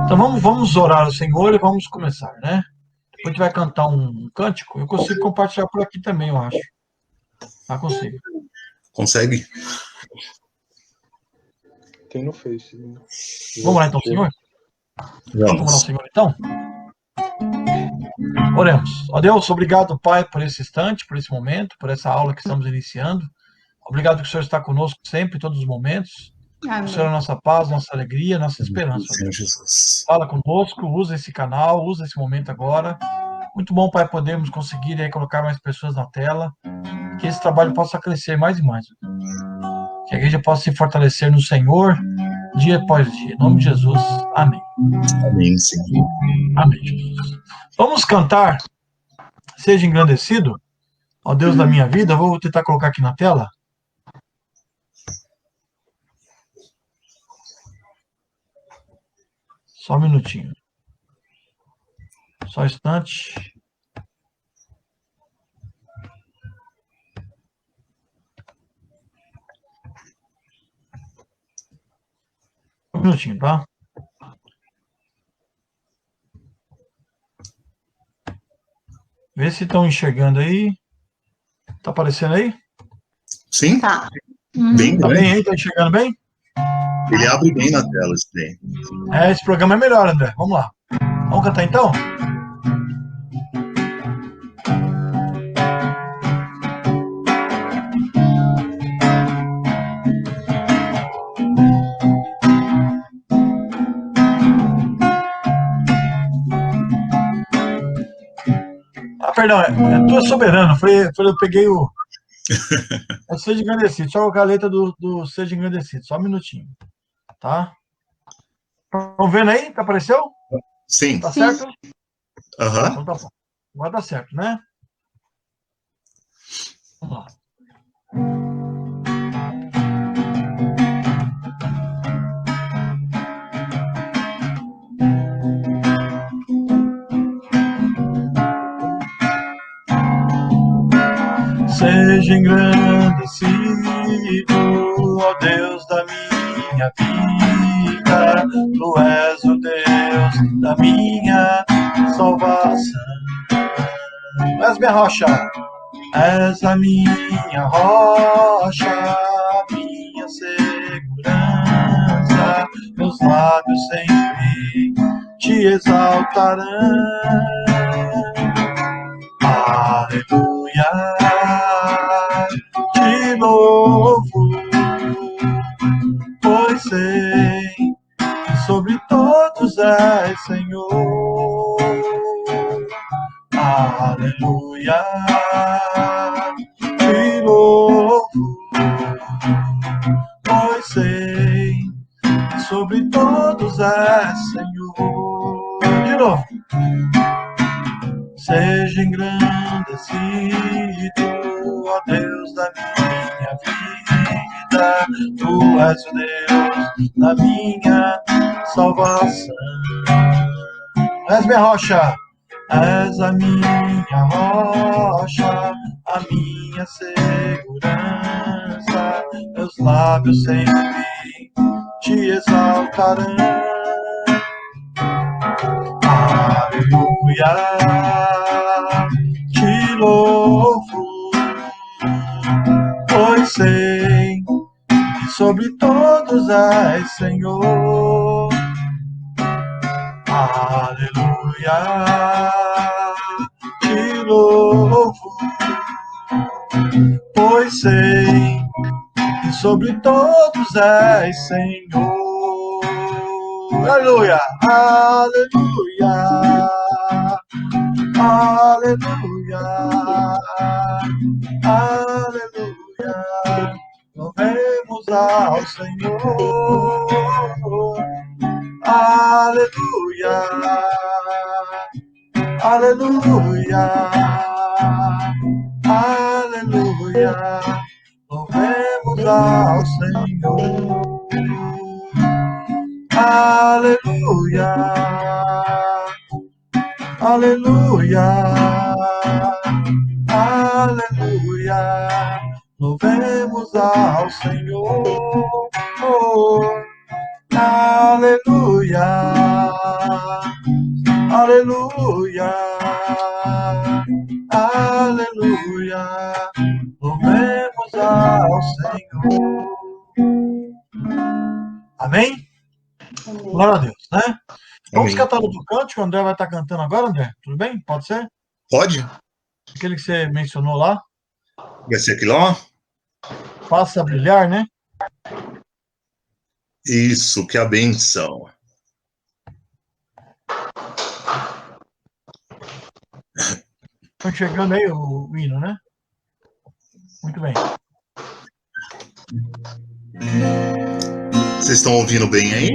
Então vamos orar ao Senhor e vamos começar, né? Depois a gente vai cantar um cântico. Eu consigo compartilhar por aqui também, eu acho. Ah, consigo. Consegue? Tem no Face. Vamos lá então, Senhor? Vamos lá, Senhor, então? Oremos. Ó Deus, obrigado, Pai, por esse instante, por esse momento, por essa aula que estamos iniciando. Obrigado que o Senhor está conosco sempre, em todos os momentos. Amém. O Senhor é a nossa paz, nossa alegria, nossa esperança. Senhor Jesus. Fala conosco, usa esse canal, usa esse momento agora. Muito bom, Pai, podermos conseguir aí, colocar mais pessoas na tela, que esse trabalho possa crescer mais e mais. Que a igreja possa se fortalecer no Senhor, dia após dia. Em nome de Jesus. Amém. Amém, Senhor. Amém, Jesus. Vamos cantar Seja Engrandecido, ó Deus da minha vida. Eu vou tentar colocar aqui na tela. Só um minutinho. Só um instante. Um minutinho, tá? Vê se estão enxergando aí. Tá aparecendo aí? Sim? Tá. Bem Tá grande. bem aí? Tá enxergando bem? Ele abre bem na tela, esse daí. Esse programa é melhor, André. Vamos lá. Vamos cantar então? Ah, perdão, Tu és soberano. Eu peguei o. É Seja Engrandecido. Só colocar a letra do Seja Engrandecido. Só um minutinho. Tá? Estão vendo aí? Tá apareceu? Sim. Tá certo? Aham. Então tá bom. Agora tá certo, né? Vamos lá. Seja engrandecido, ó Deus da minha vida, Tu és o Deus da minha salvação. És minha rocha, és a minha rocha, minha segurança, meus lábios sempre te exaltarão. Aleluia, te louvo, pois sei que sobre todos és Senhor. Aleluia, te louvo, pois sei que sobre todos és Senhor. De novo. Seja engrandecido, ó Deus da minha vida, Tu és o Deus da minha salvação. És minha rocha, és a minha rocha, a minha segurança, meus lábios sempre te exaltarão. Aleluia, te louvo, pois sei que sobre todos és Senhor. Aleluia, te louvo, pois sei que sobre todos és Senhor. Aleluia, aleluia, aleluia, aleluia. Louvemos ao Senhor. Aleluia, aleluia, aleluia. Louvemos ao Senhor. Aleluia, aleluia, aleluia. Louvemos ao Senhor. Aleluia, aleluia, louvemos ao Senhor. Amém? Glória a Deus, né? Vamos Amém. cantar outro cântico, o André vai estar cantando agora, André? Tudo bem? Pode ser? Pode? Aquele que você mencionou lá, Vai ser aquilo, ó? Faça Brilhar, né? Isso, que a benção. Estão chegando aí o hino, né? Muito bem. Vocês estão ouvindo bem aí?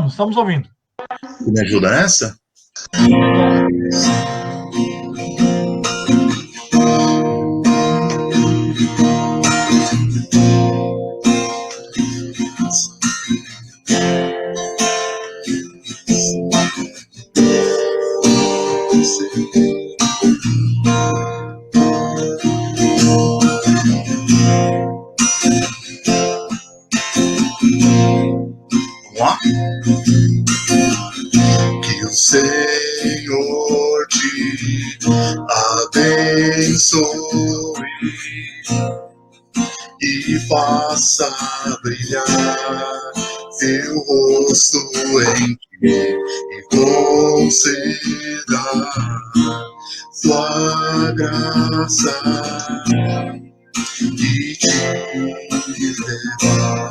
Estamos ouvindo. Me ajuda nessa? Vamos lá? Que o Senhor te abençoe e faça brilhar seu rosto em ti e conceda sua graça e te levar.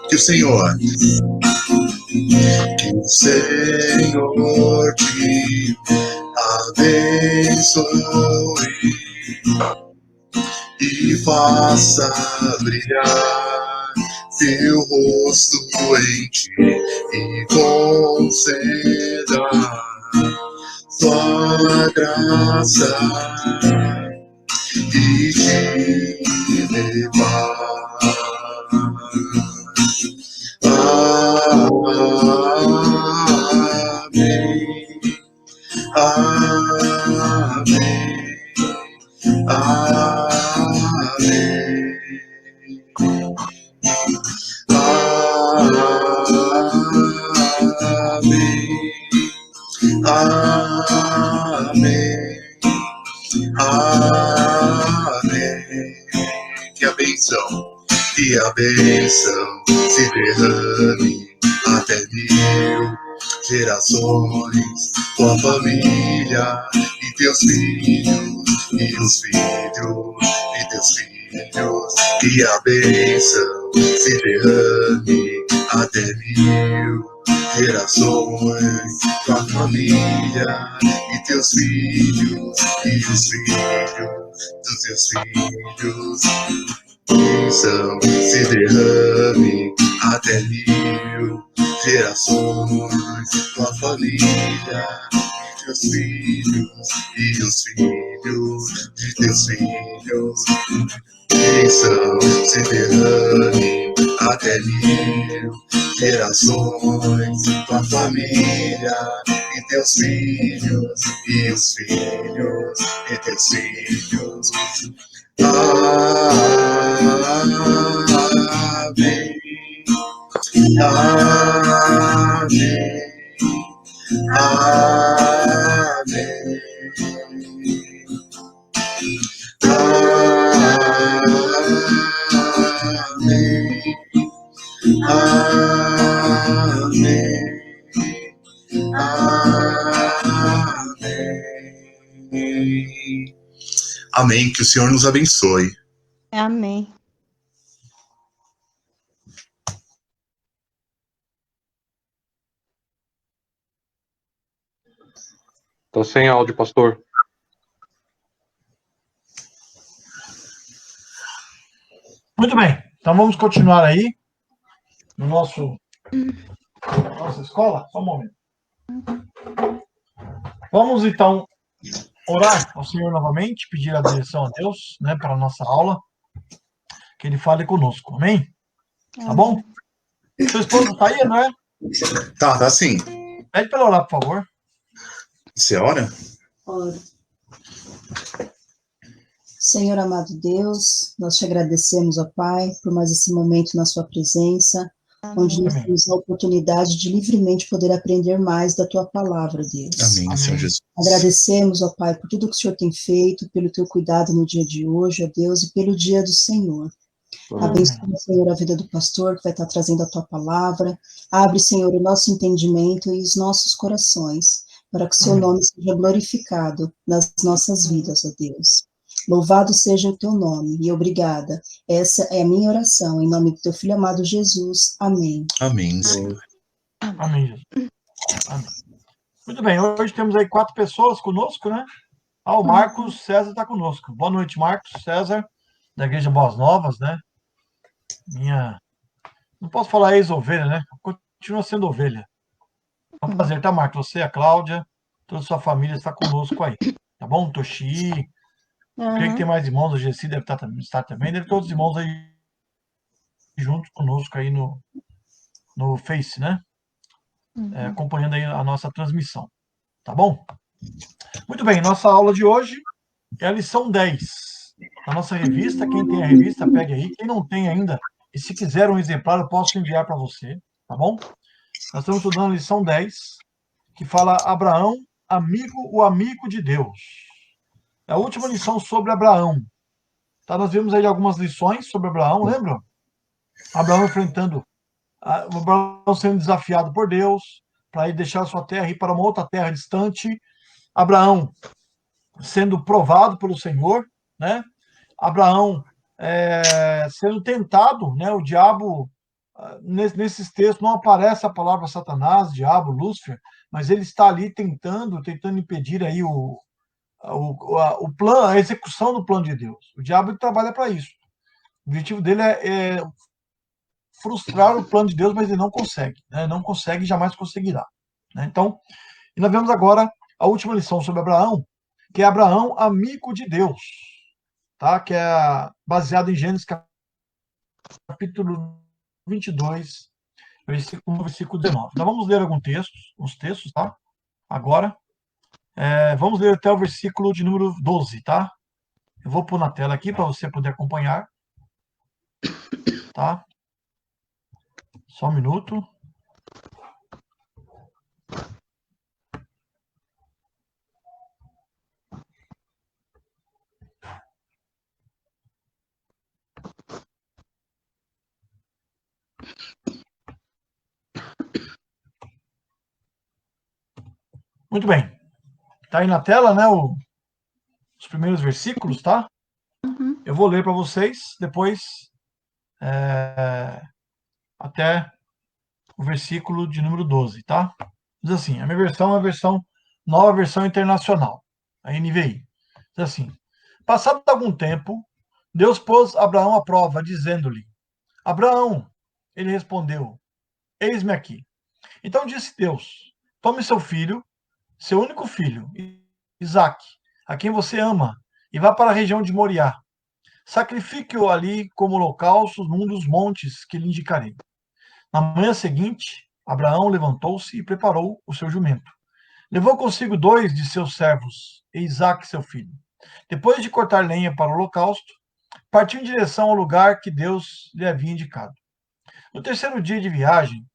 Que o Senhor te abençoe e faça brilhar seu rosto em ti e conceda sua graça e te levar. Amém. Amém. Amém. Amém. Amém. Amém. Que a bênção se derrame até 1000 gerações, tua família e teus filhos, e os filhos e teus filhos. Que a bênção se derrame até 1000 gerações, tua família e teus filhos, e os filhos dos teus filhos. Bênção se derrame até 1000 gerações, tua família e teus filhos, e os filhos de teus filhos. Bênção se derrame até 1000 gerações, tua família e teus filhos, e os filhos de teus filhos. Amém. Amém. Amém. Amém. Amém. Amém. Que o Senhor nos abençoe. Amém. Tá sem áudio, pastor. Muito bem. Então vamos continuar aí no nossa escola. Só um momento. Vamos então orar ao Senhor novamente, pedir a direção a Deus, né, para a nossa aula, que Ele fale conosco. Amém? Tá bom? Sua esposa está aí, não é? Tá sim. Pede para ela orar, por favor. Você ora? Ora. Senhor amado Deus, nós te agradecemos, ó Pai, por mais esse momento na sua presença, onde nós Amém. temos a oportunidade de livremente poder aprender mais da tua palavra, Deus. Amém, Senhor Amém. Jesus. Agradecemos, ó Pai, por tudo que o Senhor tem feito, pelo teu cuidado no dia de hoje, ó Deus, e pelo dia do Senhor. Abençoa, Senhor, a vida do pastor que vai estar trazendo a tua palavra. Abre, Senhor, o nosso entendimento e os nossos corações, para que o seu Amém. nome seja glorificado nas nossas vidas, ó Deus. Louvado seja o teu nome e obrigada. Essa é a minha oração, em nome do teu filho amado Jesus. Amém. Amém, Senhor. Amém, Jesus. Amém. Muito bem, hoje temos aí 4 pessoas conosco, né? O Marcos César está conosco. Boa noite, Marcos César, da Igreja Boas Novas, né? Não posso falar ex-ovelha, né? Continua sendo ovelha. É um prazer, tá, Marcos? Você, a Cláudia, toda a sua família está conosco aí. Tá bom? Toshi. Creio que tem mais irmãos, o Gessi deve estar também. Deve ter outros irmãos aí junto conosco aí no Face, né? Acompanhando aí a nossa transmissão. Tá bom? Muito bem, nossa aula de hoje é a lição 10 da nossa revista. Quem tem a revista, pegue aí. Quem não tem ainda, e se quiser um exemplar, eu posso enviar para você, tá bom? Nós estamos estudando a lição 10, que fala Abraão, o amigo de Deus. É a última lição sobre Abraão. Tá? Nós vimos aí algumas lições sobre Abraão, lembram? Abraão enfrentando, Abraão sendo desafiado por Deus para ir deixar a sua terra e ir para uma outra terra distante. Abraão sendo provado pelo Senhor, né? Abraão sendo tentado, né? O diabo, nesses textos não aparece a palavra Satanás, diabo, Lúcifer, mas ele está ali tentando impedir aí o plano, a execução do plano de Deus. O diabo trabalha para isso. O objetivo dele é frustrar o plano de Deus, mas ele não consegue, né? Não consegue e jamais conseguirá, né? Então, e nós vemos agora a última lição sobre Abraão, que é Abraão, amigo de Deus, tá? Que é baseado em Gênesis capítulo 22, versículo 19. Nós vamos ler uns textos, tá? Agora, vamos ler até o versículo de número 12, tá? Eu vou pôr na tela aqui para você poder acompanhar, tá? Só um minuto. Muito bem. Tá aí na tela, né, os primeiros versículos, tá? Eu vou ler para vocês, depois até o versículo de número 12, tá? Diz assim, a minha versão é a versão, nova versão internacional, a NVI. Diz assim, passado algum tempo, Deus pôs Abraão à prova, dizendo-lhe, Abraão, ele respondeu, eis-me aqui. Então disse Deus, tome seu filho, seu único filho, Isaque, a quem você ama, e vá para a região de Moriá. Sacrifique-o ali como holocausto num dos montes que lhe indicarei. Na manhã seguinte, Abraão levantou-se e preparou o seu jumento. Levou consigo 2 de seus servos, e Isaque, seu filho. Depois de cortar lenha para o holocausto, partiu em direção ao lugar que Deus lhe havia indicado. No terceiro dia de viagem,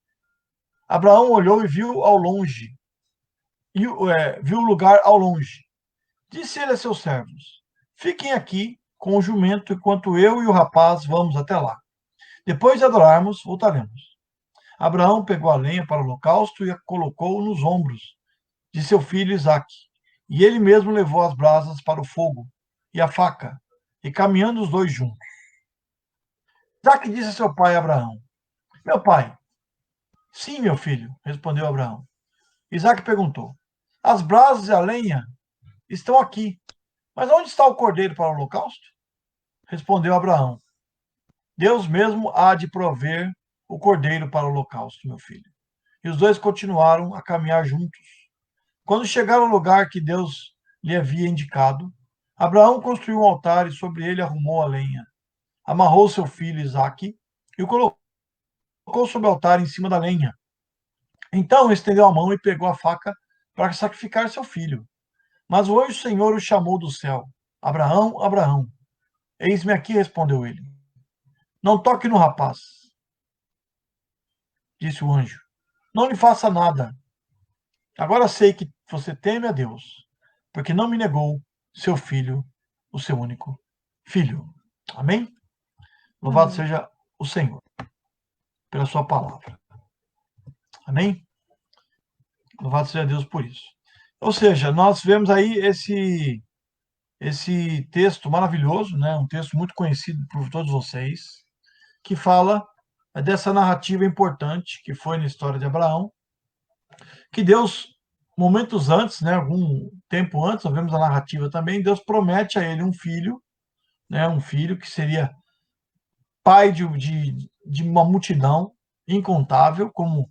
Abraão olhou e viu ao longe, viu o lugar ao longe. Disse ele a seus servos: Fiquem aqui com o jumento enquanto eu e o rapaz vamos até lá. Depois de adorarmos, voltaremos. Abraão pegou a lenha para o holocausto e a colocou nos ombros de seu filho Isaque. E ele mesmo levou as brasas para o fogo e a faca, e caminhando os dois juntos. Isaque disse a seu pai Abraão: Meu pai. Sim, meu filho, respondeu Abraão. Isaque perguntou: As brasas e a lenha estão aqui, mas onde está o cordeiro para o holocausto? Respondeu Abraão: Deus mesmo há de prover o cordeiro para o holocausto, meu filho. E os dois continuaram a caminhar juntos. Quando chegaram ao lugar que Deus lhe havia indicado, Abraão construiu um altar e sobre ele arrumou a lenha. Amarrou seu filho Isaque e o colocou sobre o altar em cima da lenha. Então estendeu a mão e pegou a faca para sacrificar seu filho. Mas o anjo do Senhor o chamou do céu. Abraão, Abraão. Eis-me aqui, respondeu ele. Não toque no rapaz. disse o anjo, não lhe faça nada. Agora sei que você teme a Deus, porque não me negou seu filho, o seu único filho. Amém? Louvado seja o Senhor pela sua palavra. Amém? Louvado seja Deus por isso. Ou seja, nós vemos aí esse texto maravilhoso, né? Um texto muito conhecido por todos vocês, que fala dessa narrativa importante que foi na história de Abraão, que Deus, momentos antes, né, algum tempo antes, nós vemos a narrativa também, Deus promete a ele um filho, né, um filho que seria pai de uma multidão incontável, como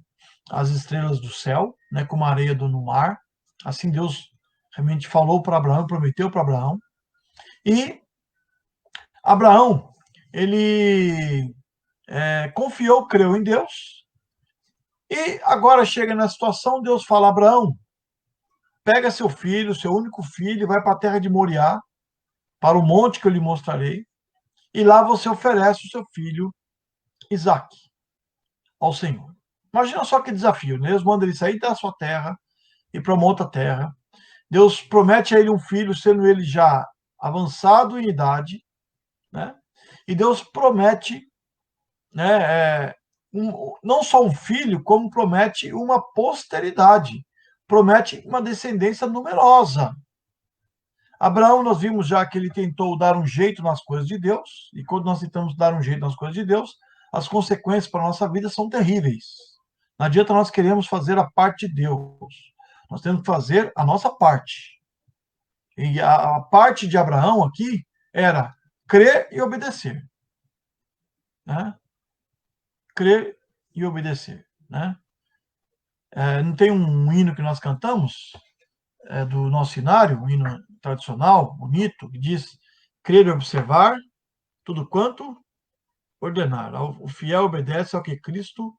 as estrelas do céu, né, como a areia do no mar. Assim Deus realmente falou para Abraão, prometeu para Abraão. E Abraão, ele confiou, creu em Deus. E agora chega na situação, Deus fala, Abraão, pega seu filho, seu único filho, e vai para a terra de Moriá, para o monte que eu lhe mostrarei, e lá você oferece o seu filho, Isaque, ao Senhor. Imagina só que desafio, né? Deus manda ele sair da sua terra e para uma outra terra. Deus promete a ele um filho, sendo ele já avançado em idade, né? E Deus promete, né, não só um filho, como promete uma posteridade, promete uma descendência numerosa. Abraão, nós vimos já que ele tentou dar um jeito nas coisas de Deus, e quando nós tentamos dar um jeito nas coisas de Deus, as consequências para a nossa vida são terríveis. Não adianta nós queremos fazer a parte de Deus, nós temos que fazer a nossa parte. E a parte de Abraão aqui era crer e obedecer. Né? Crer e obedecer. Né? Não tem um hino que nós cantamos, do nosso cenário, um hino tradicional, bonito, que diz crer e observar tudo quanto ordenar. O fiel obedece ao que Cristo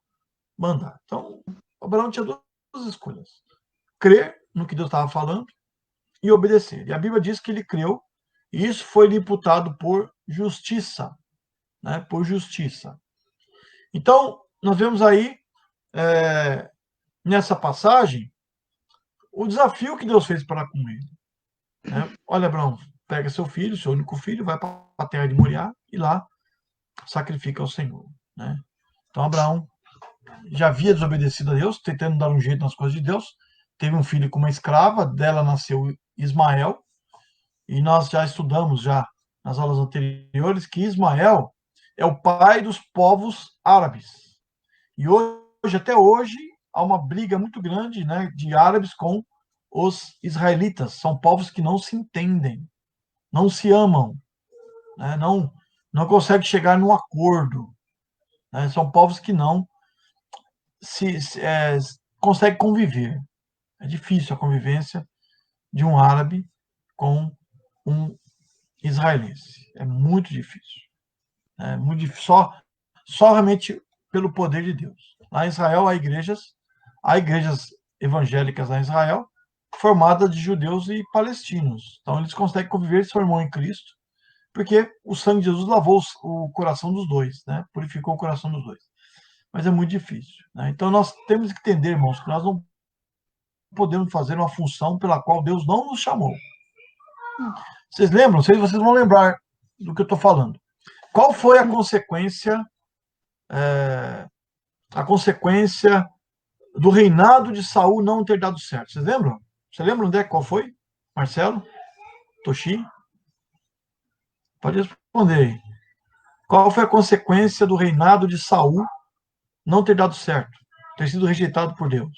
mandar. Então, Abraão tinha duas escolhas. Crer no que Deus estava falando e obedecer. E a Bíblia diz que ele creu, e isso foi lhe imputado por justiça. Né? Por justiça. Então, nós vemos aí, nessa passagem, o desafio que Deus fez para com ele. Né? Olha, Abraão, pega seu filho, seu único filho, vai para a terra de Moriá e lá sacrifica ao Senhor. Né? Então, Abraão já havia desobedecido a Deus, tentando dar um jeito nas coisas de Deus, teve um filho com uma escrava, dela nasceu Ismael, e nós já estudamos já nas aulas anteriores que Ismael é o pai dos povos árabes. E hoje, até hoje, há uma briga muito grande, né, de árabes com os israelitas. São povos que não se entendem, não se amam, né, não conseguem chegar num acordo. Né, são povos que não conseguem conviver. É difícil a convivência de um árabe com um israelense. É muito difícil. É muito difícil. Só realmente pelo poder de Deus. Lá em Israel há igrejas evangélicas lá em Israel, formadas de judeus e palestinos. Então eles conseguem conviver, se formam em Cristo, porque o sangue de Jesus lavou o coração dos dois, né? Purificou o coração dos dois. Mas é muito difícil. Né? Então nós temos que entender, irmãos, que nós não podemos fazer uma função pela qual Deus não nos chamou. Vocês lembram? Não sei se vocês vão lembrar do que eu estou falando. Qual foi a consequência do reinado de Saul não ter dado certo? Vocês lembram? Você lembra onde qual foi? Marcelo? Toshi? Pode responder aí. Qual foi a consequência do reinado de Saul não ter dado certo? Ter sido rejeitado por Deus?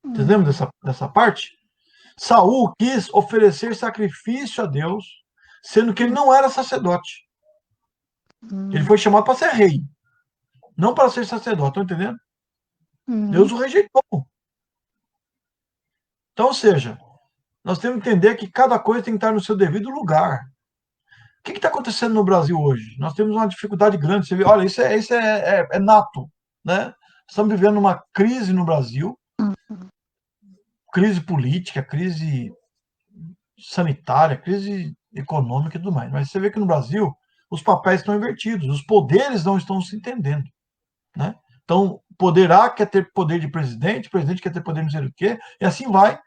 Vocês lembram dessa parte? Saul quis oferecer sacrifício a Deus, sendo que ele não era sacerdote. Ele foi chamado para ser rei, não para ser sacerdote, estão entendendo? Deus o rejeitou. Então, ou seja, nós temos que entender que cada coisa tem que estar no seu devido lugar. O que está acontecendo no Brasil hoje? Nós temos uma dificuldade grande. Você vê, olha, isso é nato. Né? Estamos vivendo uma crise no Brasil, crise política, crise sanitária, crise econômica e tudo mais. Mas você vê que no Brasil os papéis estão invertidos, os poderes não estão se entendendo. Né? Então, poder A quer ter poder de presidente, presidente quer ter poder de não sei o quê, e assim vai.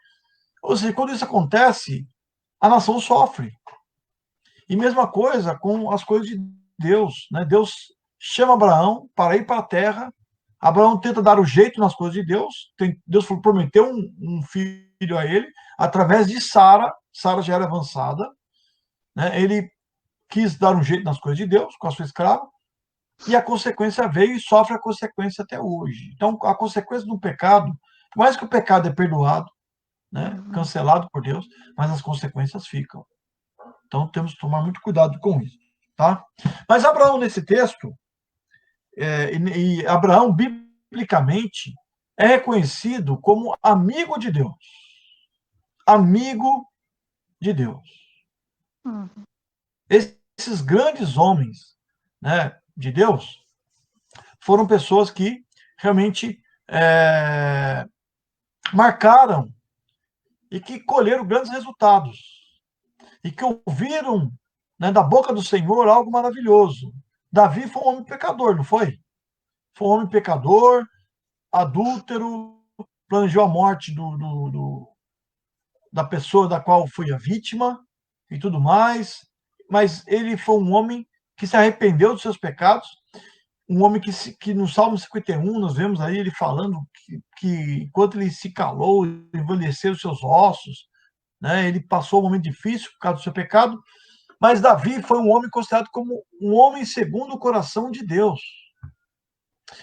Ou seja, quando isso acontece, a nação sofre. E mesma coisa com as coisas de Deus, né? Deus chama Abraão para ir para a terra. Abraão tenta dar o jeito nas coisas de Deus. Deus prometeu um filho a ele através de Sara. Sara já era avançada, né? Ele quis dar um jeito nas coisas de Deus com a sua escrava, e a consequência veio e sofre a consequência até hoje. Então, a consequência do pecado, por mais que o pecado é perdoado, né, cancelado por Deus, mas as consequências ficam. Então, temos que tomar muito cuidado com isso, tá? Mas Abraão, nesse texto, e Abraão, biblicamente, é reconhecido como amigo de Deus. Amigo de Deus. Esses grandes homens, né, de Deus foram pessoas que realmente marcaram e que colheram grandes resultados e que ouviram, né, da boca do Senhor algo maravilhoso. Davi foi um homem pecador, não foi? Foi um homem pecador, adúltero, planejou a morte da pessoa da qual foi a vítima e tudo mais, mas ele foi um homem que se arrependeu dos seus pecados, um homem que no Salmo 51 nós vemos aí ele falando que enquanto ele se calou, envelheceram os seus ossos, né, ele passou um momento difícil por causa do seu pecado, mas Davi foi um homem considerado como um homem segundo o coração de Deus.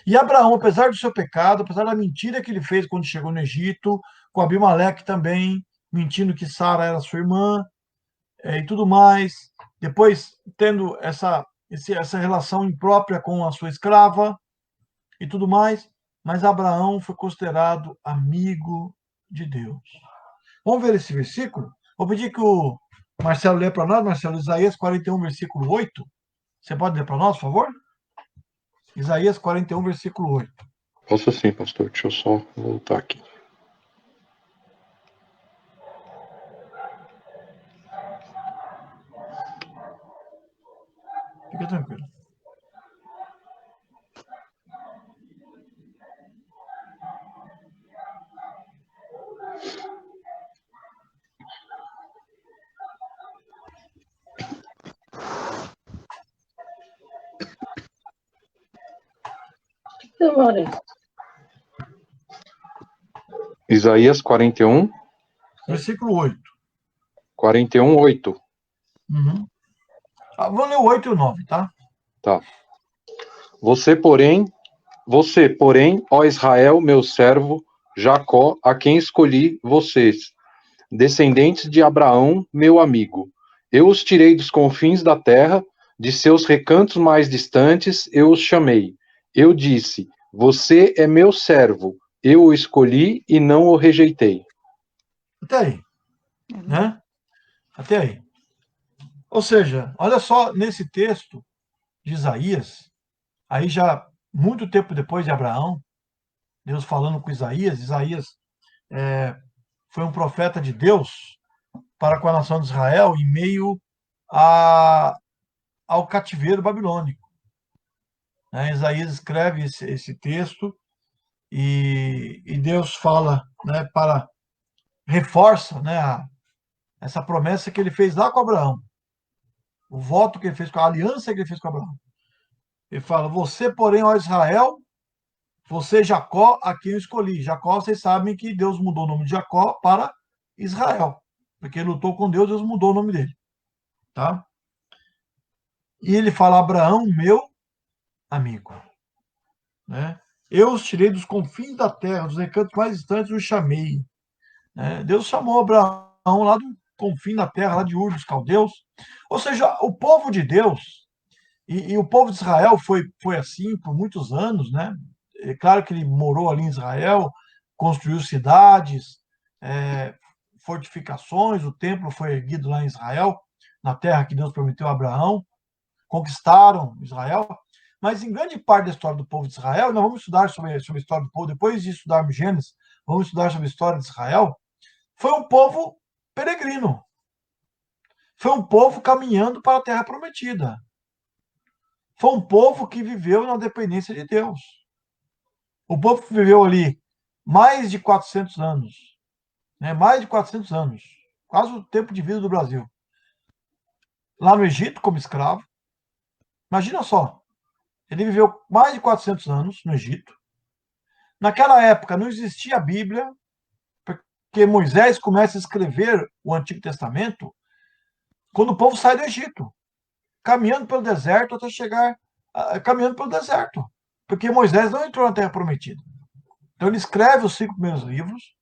E Abraão, apesar do seu pecado, apesar da mentira que ele fez quando chegou no Egito, com Abimeleque também, mentindo que Sara era sua irmã, e tudo mais, depois tendo essa relação imprópria com a sua escrava e tudo mais, mas Abraão foi considerado amigo de Deus. Vamos ver esse versículo? Vou pedir que o Marcelo lê para nós, Marcelo, Isaías 41, versículo 8. Você pode ler para nós, por favor? Isaías 41, versículo 8. Posso sim, pastor. Deixa eu só voltar aqui. Fica tranquilo. Isaías 41, Versículo 8. 41, 8. Uhum. Vou ler o 8 e o 9, tá? Tá. Você, porém, ó Israel, meu servo, Jacó, a quem escolhi vocês, descendentes de Abraão, meu amigo. Eu os tirei dos confins da terra, de seus recantos mais distantes, eu os chamei. Eu disse, você é meu servo, eu o escolhi e não o rejeitei. Até aí, né? Até aí. Ou seja, olha só nesse texto de Isaías, aí já muito tempo depois de Abraão, Deus falando com Isaías, Isaías foi um profeta de Deus para com a nação de Israel em meio ao cativeiro babilônico. Isaías escreve esse texto e Deus fala, né, reforça, né, essa promessa que ele fez lá com Abraão, o voto que ele fez, a aliança que ele fez com Abraão. Ele fala, você, porém, ó Israel, você, Jacó, a quem eu escolhi. Jacó, vocês sabem que Deus mudou o nome de Jacó para Israel, porque ele lutou com Deus, Deus mudou o nome dele. Tá? E ele fala, Abraão, meu amigo. Né? Eu os tirei dos confins da terra, dos recantos mais distantes, os chamei. Né? Deus chamou Abraão lá do confim da terra, lá de Ur dos Caldeus. Ou seja, o povo de Deus, e o povo de Israel foi assim por muitos anos, né? É claro que ele morou ali em Israel, construiu cidades, fortificações, o templo foi erguido lá em Israel, na terra que Deus prometeu a Abraão, conquistaram Israel, mas em grande parte da história do povo de Israel, nós vamos estudar sobre a história do povo, depois de estudarmos Gênesis, vamos estudar sobre a história de Israel, foi um povo peregrino, foi um povo caminhando para a terra prometida, foi um povo que viveu na dependência de Deus. O povo viveu ali mais de 400 anos, né? Mais de 400 anos, quase o tempo de vida do Brasil. Lá no Egito, como escravo. Imagina só, ele viveu mais de 400 anos no Egito. Naquela época não existia a Bíblia, porque Moisés começa a escrever o Antigo Testamento quando o povo sai do Egito, caminhando pelo deserto até chegar, caminhando pelo deserto, porque Moisés não entrou na Terra Prometida. Então ele escreve os 5 primeiros livros,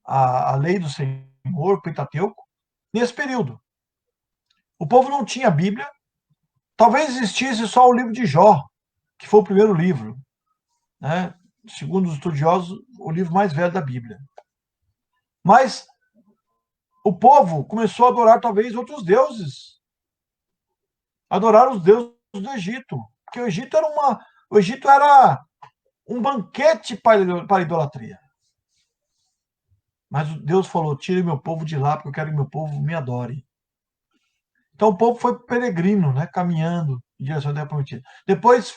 a Lei do Senhor, o Pentateuco, nesse período. O povo não tinha Bíblia, talvez existisse só o livro de Jó, que foi o primeiro livro, né? Segundo os estudiosos, o livro mais velho da Bíblia. Mas o povo começou a adorar talvez outros deuses. Adorar os deuses do Egito. Porque o Egito era um banquete para a idolatria. Mas Deus falou, tire meu povo de lá, porque eu quero que meu povo me adore. Então o povo foi peregrino, né, caminhando em direção à Terra Prometida. Depois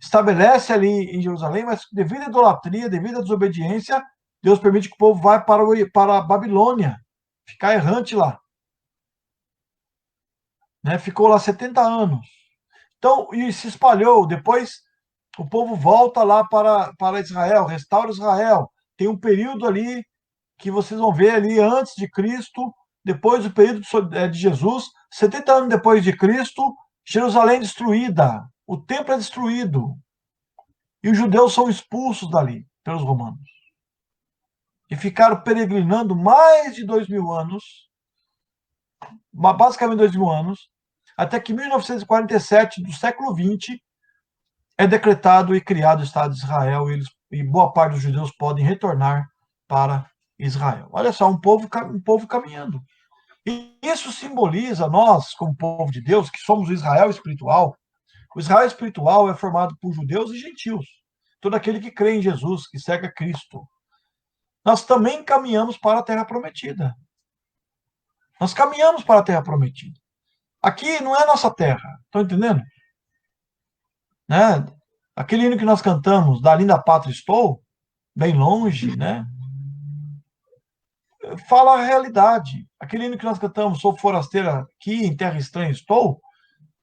estabelece ali em Jerusalém, mas devido à idolatria, devido à desobediência, Deus permite que o povo vá para a Babilônia, ficar errante lá. Né? Ficou lá 70 anos. Então, e se espalhou. Depois, o povo volta lá para Israel, restaura Israel. Tem um período ali que vocês vão ver ali antes de Cristo, depois do período de Jesus, 70 anos depois de Cristo, Jerusalém destruída, o templo é destruído. E os judeus são expulsos dali pelos romanos. E ficaram peregrinando mais de 2.000 anos, basicamente 2.000 anos, até que em 1947, do século XX, é decretado e criado o Estado de Israel, e boa parte dos judeus podem retornar para Israel. Olha só, um povo caminhando. E isso simboliza nós, como povo de Deus, que somos o Israel espiritual. O Israel espiritual é formado por judeus e gentios. Todo aquele que crê em Jesus, que segue a Cristo. Nós também caminhamos para a Terra Prometida. Nós caminhamos para a Terra Prometida. Aqui não é a nossa terra, estão entendendo? Né? Aquele hino que nós cantamos, da linda pátria estou, bem longe, né? Fala a realidade. Aquele hino que nós cantamos, sou forasteira aqui, em terra estranha estou,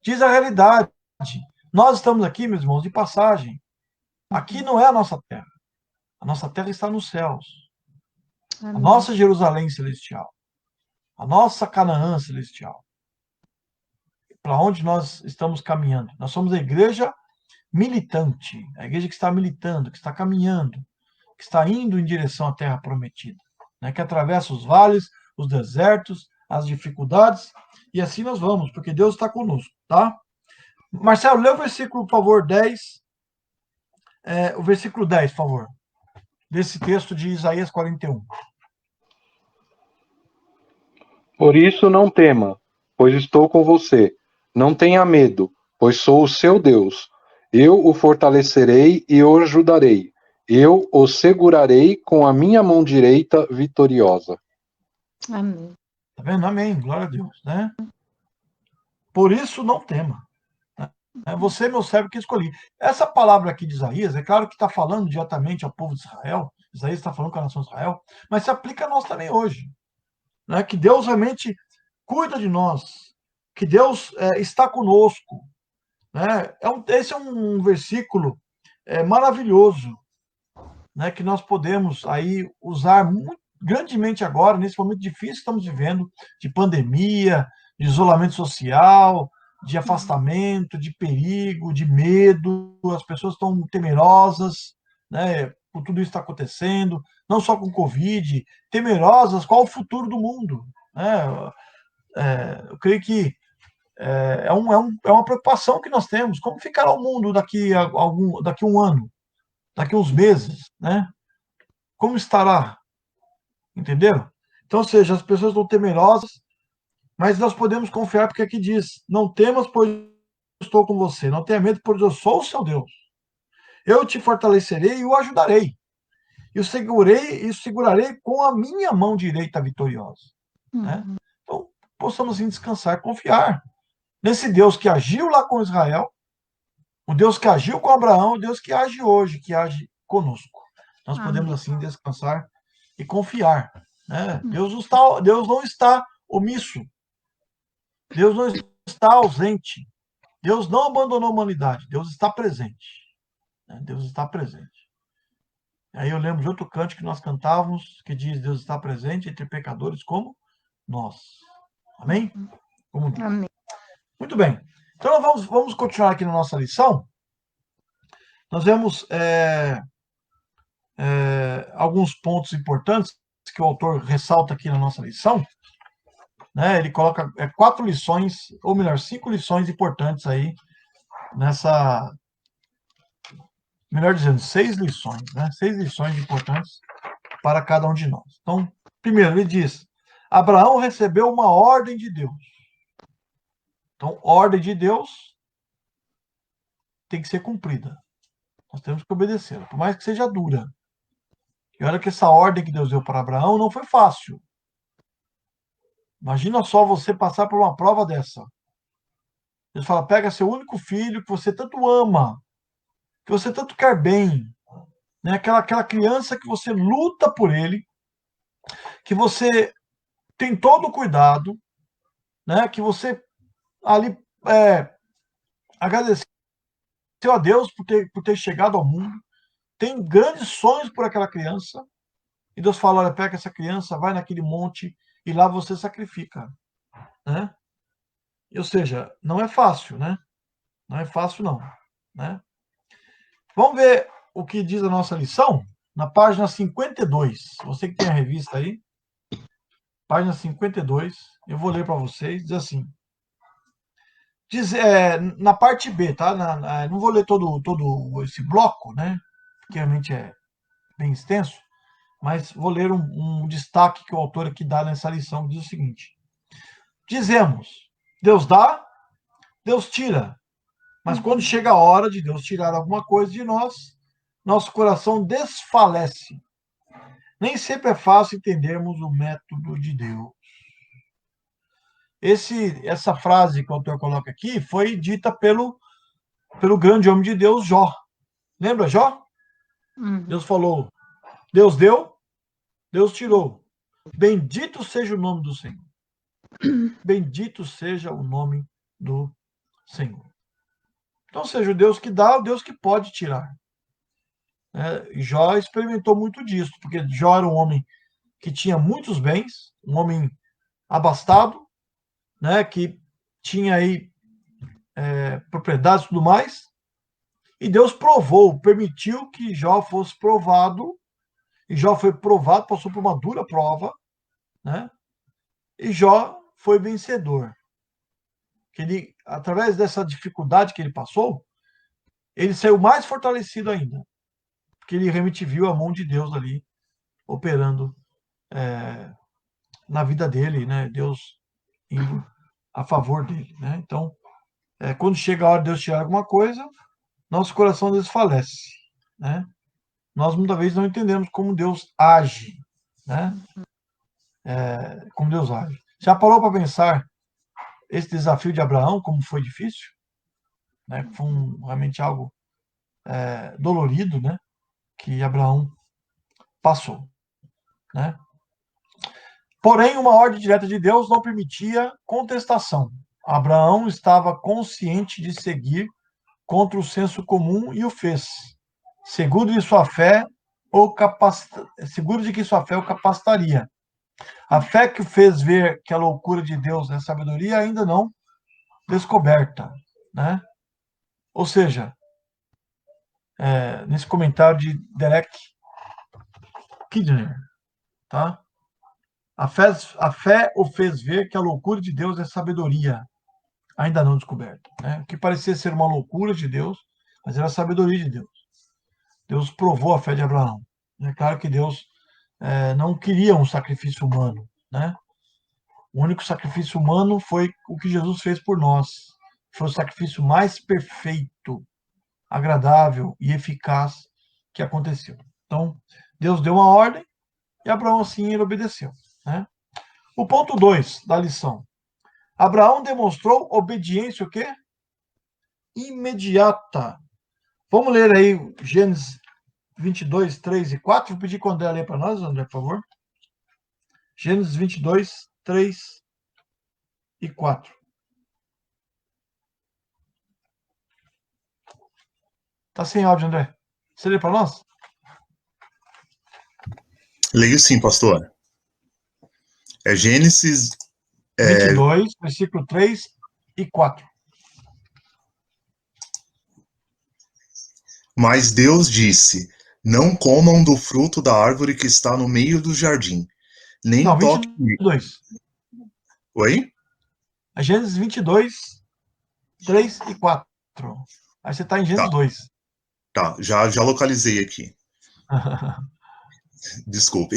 diz a realidade. Nós estamos aqui, meus irmãos, de passagem. Aqui não é a nossa terra. A nossa terra está nos céus. Amém. A nossa Jerusalém celestial. A nossa Canaã celestial. Para onde nós estamos caminhando. Nós somos a igreja militante, a igreja que está militando, que está caminhando, que está indo em direção à terra prometida, né? Que atravessa os vales, os desertos, as dificuldades, e assim nós vamos, porque Deus está conosco, tá? Marcelo, lê o versículo, por favor, 10, o versículo 10, por favor, desse texto de Isaías 41. Por isso não tema, pois estou com você. Não tenha medo, pois sou o seu Deus. Eu o fortalecerei e o ajudarei. Eu o segurarei com a minha mão direita vitoriosa. Amém. Tá vendo? Amém. Glória a Deus, né? Por isso não tema. É você, meu servo, que escolhi. Essa palavra aqui de Isaías, é claro que está falando diretamente ao povo de Israel. Isaías está falando com a nação de Israel, mas se aplica a nós também hoje. Né? Que Deus realmente cuida de nós. Que Deus está conosco. Né? Esse é um versículo maravilhoso, né? Que nós podemos aí usar muito, grandemente agora, nesse momento difícil que estamos vivendo, de pandemia, de isolamento social, de afastamento, de perigo, de medo. As pessoas estão temerosas, né? Por tudo isso está acontecendo, não só com Covid, temerosas qual o futuro do mundo. Né? Eu creio que é uma preocupação que nós temos. Como ficará o mundo daqui a um ano? Daqui a uns meses? Né? Como estará? Entenderam? Então, ou seja, as pessoas estão temerosas, mas nós podemos confiar, porque aqui diz, não temas, pois eu estou com você. Não tenha medo, pois eu sou o seu Deus. Eu te fortalecerei e o ajudarei. E o segurarei com a minha mão direita vitoriosa. Né? Então, possamos assim descansar, confiar nesse Deus que agiu lá com Israel, o Deus que agiu com Abraão, o Deus que age hoje, que age conosco. Nós Amém. podemos, assim, descansar e confiar, né? Deus não está omisso. Deus não está ausente. Deus não abandonou a humanidade. Deus está presente. Né? Deus está presente. Aí eu lembro de outro cântico que nós cantávamos, que diz: Deus está presente entre pecadores como nós. Amém? Como nós. Amém. Muito bem. Então, vamos continuar aqui na nossa lição. Nós vemos alguns pontos importantes que o autor ressalta aqui na nossa lição. Né? Ele coloca 4 lições, ou melhor, 5 lições importantes aí nessa... Melhor dizendo, 6 lições, né? 6 lições importantes para cada um de nós. Então, primeiro, ele diz: Abraão recebeu uma ordem de Deus. Então, ordem de Deus tem que ser cumprida. Nós temos que obedecê-la, por mais que seja dura. E olha que essa ordem que Deus deu para Abraão não foi fácil. Imagina só você passar por uma prova dessa. Deus fala: pega seu único filho que você tanto ama, que você tanto quer bem, né? Aquela criança que você luta por ele, que você tem todo o cuidado, né? Que você ali agradeceu a Deus por ter chegado ao mundo, tem grandes sonhos por aquela criança, e Deus fala: olha, pega essa criança, vai naquele monte, e lá você sacrifica, né? Ou seja, não é fácil, né? Não é fácil, não, né? Vamos ver o que diz a nossa lição na página 52. Você que tem a revista aí, página 52, eu vou ler para vocês. Diz assim: na parte B, tá? Não vou ler todo esse bloco, né? Que realmente é bem extenso, mas vou ler um destaque que o autor aqui dá nessa lição, que diz o seguinte: dizemos, Deus dá, Deus tira, mas quando chega a hora de Deus tirar alguma coisa de nós, nosso coração desfalece. Nem sempre é fácil entendermos o método de Deus. Essa frase que o autor coloca aqui foi dita pelo grande homem de Deus, Jó. Lembra Jó? Deus falou: Deus deu, Deus tirou. Bendito seja o nome do Senhor. Bendito seja o nome do Senhor. Então, seja o Deus que dá, o Deus que pode tirar. Jó experimentou muito disso, porque Jó era um homem que tinha muitos bens, um homem abastado, né, que tinha aí propriedades e tudo mais, e Deus permitiu que Jó fosse provado, e Jó foi provado, passou por uma dura prova, né, e Jó foi vencedor. Através dessa dificuldade que ele passou, ele saiu mais fortalecido ainda, porque ele realmente viu a mão de Deus ali operando na vida dele, né? Deus indo a favor dele, né? Então, quando chega a hora de Deus tirar alguma coisa, nosso coração desfalece, né? Nós muitas vezes não entendemos como Deus age, né? Como Deus age. Já parou para pensar esse desafio de Abraão, como foi difícil? Né? Foi realmente algo dolorido, né? Que Abraão passou, né? Porém, uma ordem direta de Deus não permitia contestação. Abraão estava consciente de seguir contra o senso comum e o fez, seguro de que sua fé o capacitaria. A fé que o fez ver que a loucura de Deus é a sabedoria ainda não descoberta, né? Ou seja, nesse comentário de Derek Kidner, tá? A fé o fez ver que a loucura de Deus é sabedoria ainda não descoberta, né? O que parecia ser uma loucura de Deus, mas era a sabedoria de Deus. Deus provou a fé de Abraão. É claro que Deus não queria um sacrifício humano, né? O único sacrifício humano foi o que Jesus fez por nós. Foi o sacrifício mais perfeito, agradável e eficaz que aconteceu. Então, Deus deu uma ordem e Abraão, assim, ele obedeceu, né? O ponto 2 da lição. Abraão demonstrou obediência o quê? Imediata. Vamos ler aí Gênesis 22, 3 e 4. Vou pedir que o André lê para nós, André, por favor. Gênesis 22, 3 e 4. Tá sem áudio, André. Você lê para nós? Leio sim, pastor. É Gênesis 22, versículo 3 e 4. Mas Deus disse: Não comam do fruto da árvore que está no meio do jardim, nem Não, toquem. 22. Oi? É Gênesis 22, 3 e 4. Aí você está em Tá, Gênesis 2. tá. Já localizei aqui. Desculpe.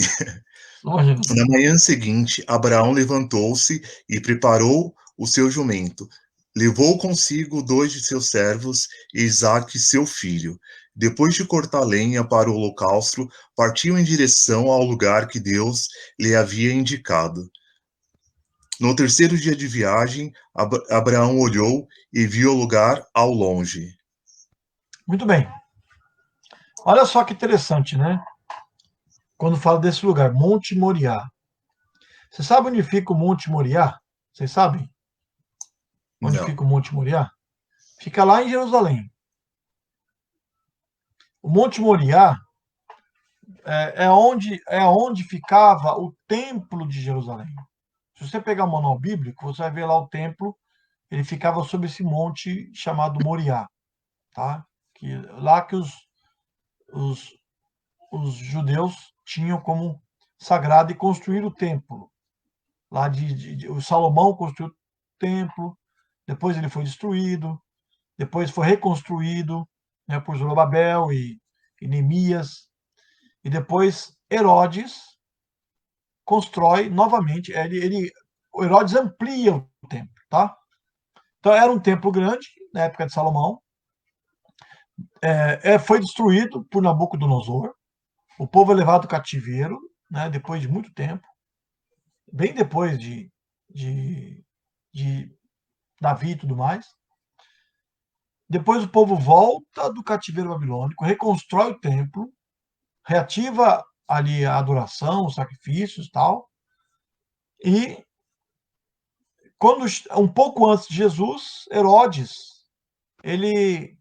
Imagina. Na manhã seguinte, Abraão levantou-se e preparou o seu jumento. Levou consigo 2 de seus servos e Isaque, seu filho. Depois de cortar lenha para o holocausto, partiu em direção ao lugar que Deus lhe havia indicado. No terceiro dia de viagem, Abraão olhou e viu o lugar ao longe. Muito bem. Olha só que interessante, né? Quando fala desse lugar, Monte Moriá. Você sabe onde fica o Monte Moriá? Vocês sabem onde Não. fica o Monte Moriá? Fica lá em Jerusalém. O Monte Moriá é onde ficava o templo de Jerusalém. Se você pegar o manual bíblico, você vai ver lá o templo, ele ficava sobre esse monte chamado Moriá, tá? Lá que os, os judeus tinham como sagrado e construíram o templo. Lá o Salomão construiu o templo, depois ele foi destruído, depois foi reconstruído, né, por Zorobabel e Neemias, e depois Herodes constrói novamente, o Herodes amplia o templo, tá? Então era um templo grande, na época de Salomão, foi destruído por Nabucodonosor, o povo é levado cativeiro, né, depois de muito tempo, bem depois de Davi e tudo mais. Depois o povo volta do cativeiro babilônico, reconstrói o templo, reativa ali a adoração, os sacrifícios e tal. E um pouco antes de Jesus, Herodes, ele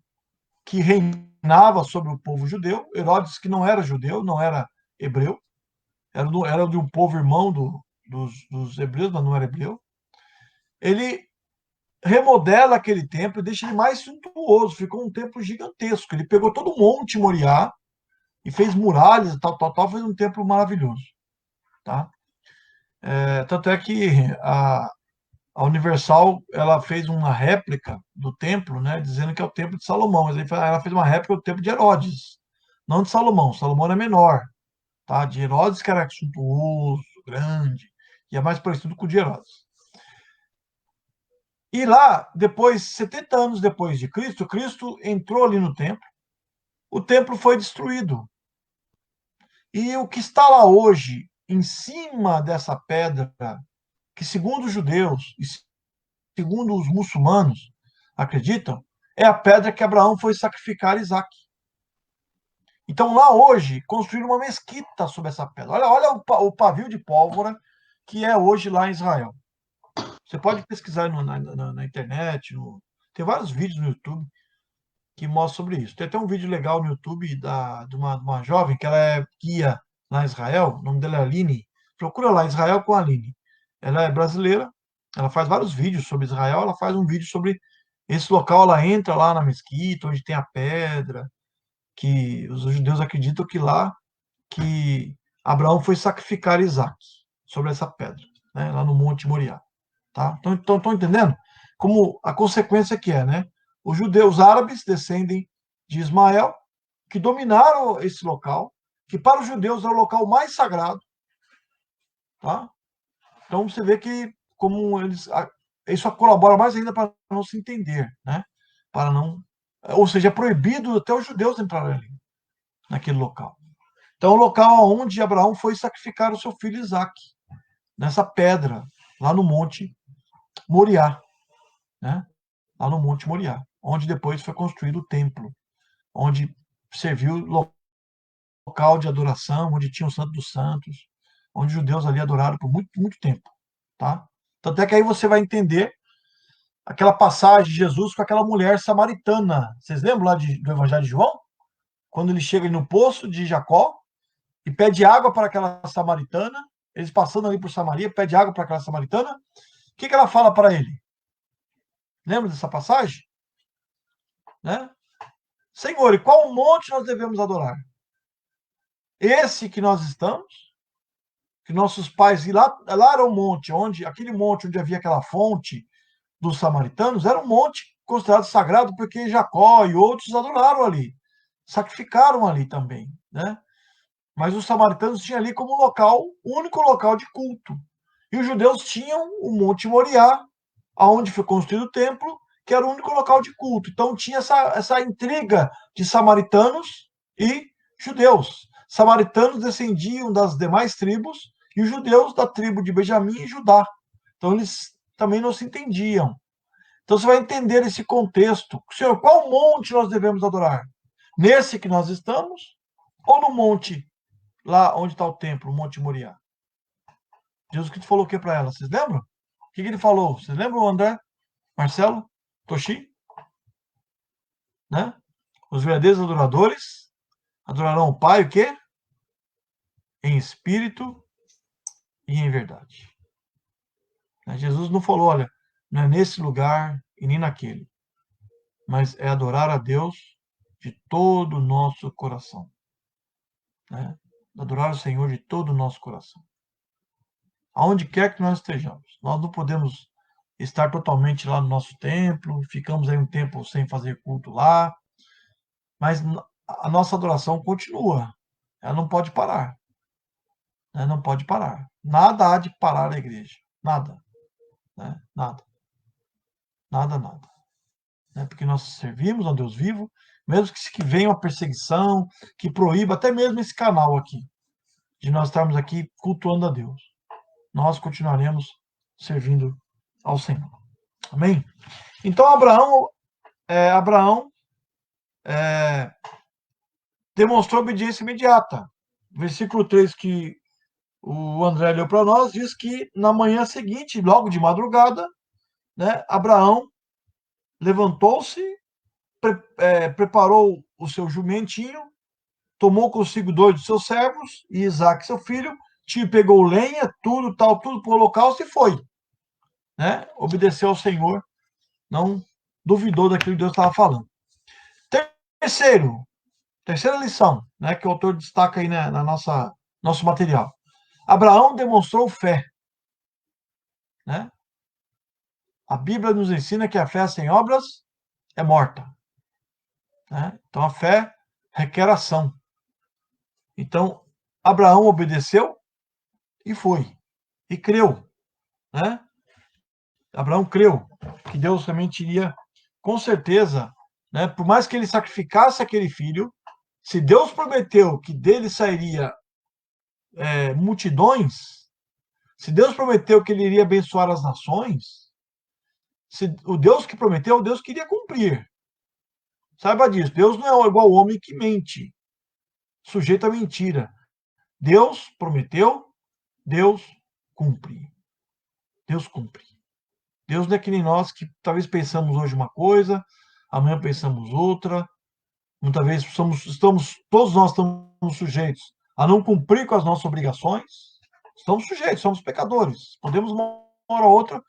que reinava sobre o povo judeu, Herodes que não era judeu, não era hebreu, era de um povo irmão dos hebreus, mas não era hebreu. Ele remodela aquele templo e deixa ele mais suntuoso, ficou um templo gigantesco. Ele pegou todo o Monte Moriá e fez muralhas, tal, fez um templo maravilhoso, tá? Tanto é que a Universal ela fez uma réplica do templo, né, dizendo que é o templo de Salomão, mas ela fez uma réplica do templo de Herodes, não de Salomão. Salomão era menor, tá? De Herodes que era suntuoso, grande, e é mais parecido com o de Herodes. E lá, depois, 70 anos depois de Cristo, Cristo entrou ali no templo, o templo foi destruído. E o que está lá hoje, em cima dessa pedra, que segundo os judeus e segundo os muçulmanos acreditam, é a pedra que Abraão foi sacrificar Isaac. Então lá hoje construíram uma mesquita sobre essa pedra. Olha o pavio de pólvora que é hoje lá em Israel. Você pode pesquisar na internet, tem vários vídeos no YouTube que mostram sobre isso. Tem até um vídeo legal no YouTube de uma jovem que ela é guia lá em Israel, o nome dela é Aline. Procura lá Israel com a Aline. Ela é brasileira, ela faz vários vídeos sobre Israel, ela faz um vídeo sobre esse local, ela entra lá na mesquita, onde tem a pedra, que os judeus acreditam que Abraão foi sacrificar Isaac sobre essa pedra, né, lá no Monte Moriá. Tá? Então, estão entendendo? Como a consequência que é, né? Os judeus árabes descendem de Ismael, que dominaram esse local, que para os judeus é o local mais sagrado. Tá? Então você vê que como isso colabora mais ainda para não se entender, né? Para não, ou seja, é proibido até os judeus entrarem ali, naquele local. Então, o local onde Abraão foi sacrificar o seu filho Isaac, nessa pedra, lá no Monte Moriá, né? Lá no Monte Moriá, onde depois foi construído o templo, onde serviu local de adoração, onde tinha o Santo dos Santos, onde os judeus ali adoraram por muito, muito tempo, tá? Tanto é que aí você vai entender aquela passagem de Jesus com aquela mulher samaritana. Vocês lembram lá do Evangelho de João? Quando ele chega ali no poço de Jacó e pede água para aquela samaritana, eles passando ali por Samaria, pede água para aquela samaritana, o que ela fala para ele? Lembra dessa passagem? Né? Senhor, e qual monte nós devemos adorar? Esse que nós estamos? Que nossos pais, e lá era o monte, aquele monte onde havia aquela fonte dos samaritanos, era um monte considerado sagrado, porque Jacó e outros adoraram ali, sacrificaram ali também, né? Mas os samaritanos tinham ali como local, único local de culto. E os judeus tinham o Monte Moriá, aonde foi construído o templo, que era o único local de culto. Então tinha essa intriga de samaritanos e judeus. Samaritanos descendiam das demais tribos e os judeus da tribo de Benjamim e Judá. Então eles também não se entendiam. Então você vai entender esse contexto. Senhor, qual monte nós devemos adorar? Nesse que nós estamos ou no monte lá onde está o templo, o Monte Moriá? Jesus Cristo falou o que para ela? Vocês lembram? O que ele falou? Vocês lembram, André? Marcelo? Toshi? Né? Os verdadeiros adoradores adorarão o Pai, o quê? Em espírito e em verdade. Jesus não falou, olha, não é nesse lugar e nem naquele, mas é adorar a Deus de todo o nosso coração. Né? Adorar o Senhor de todo o nosso coração. Aonde quer que nós estejamos. Nós não podemos estar totalmente lá no nosso templo, ficamos aí um tempo sem fazer culto lá, mas a nossa adoração continua. Ela não pode parar. Né? Não pode parar. Nada há de parar a igreja. Nada. Né? Nada. Nada, nada. Né? Porque nós servimos a Deus vivo, mesmo que venha uma perseguição, que proíba até mesmo esse canal aqui, de nós estarmos aqui cultuando a Deus. Nós continuaremos servindo ao Senhor. Amém? Então, Abraão demonstrou obediência imediata. Versículo 3 que o André leu para nós, diz que na manhã seguinte, logo de madrugada, né, Abraão levantou-se, preparou o seu jumentinho, tomou consigo 2 dos seus servos e Isaque, seu filho, pegou lenha, tudo para o holocausto e foi. Né? Obedeceu ao Senhor, não duvidou daquilo que Deus estava falando. Terceira lição, né, que o autor destaca aí, né, na nosso material. Abraão demonstrou fé. Né? A Bíblia nos ensina que a fé sem obras é morta. Né? Então a fé requer ação. Então Abraão obedeceu e foi. E creu. Né? Abraão creu que Deus realmente iria, com certeza, né, por mais que ele sacrificasse aquele filho, se Deus prometeu que dele sairia multidões, se Deus prometeu que ele iria abençoar as nações, se o Deus que prometeu, o Deus queria cumprir. Saiba disso, Deus não é igual ao homem que mente, sujeito à mentira. Deus prometeu, Deus cumpre. Deus cumpre. Deus não é que nem nós, que talvez pensamos hoje uma coisa, amanhã pensamos outra. Muitas vezes todos nós estamos sujeitos a não cumprir com as nossas obrigações. Estamos sujeitos, somos pecadores. Podemos, uma hora ou outra,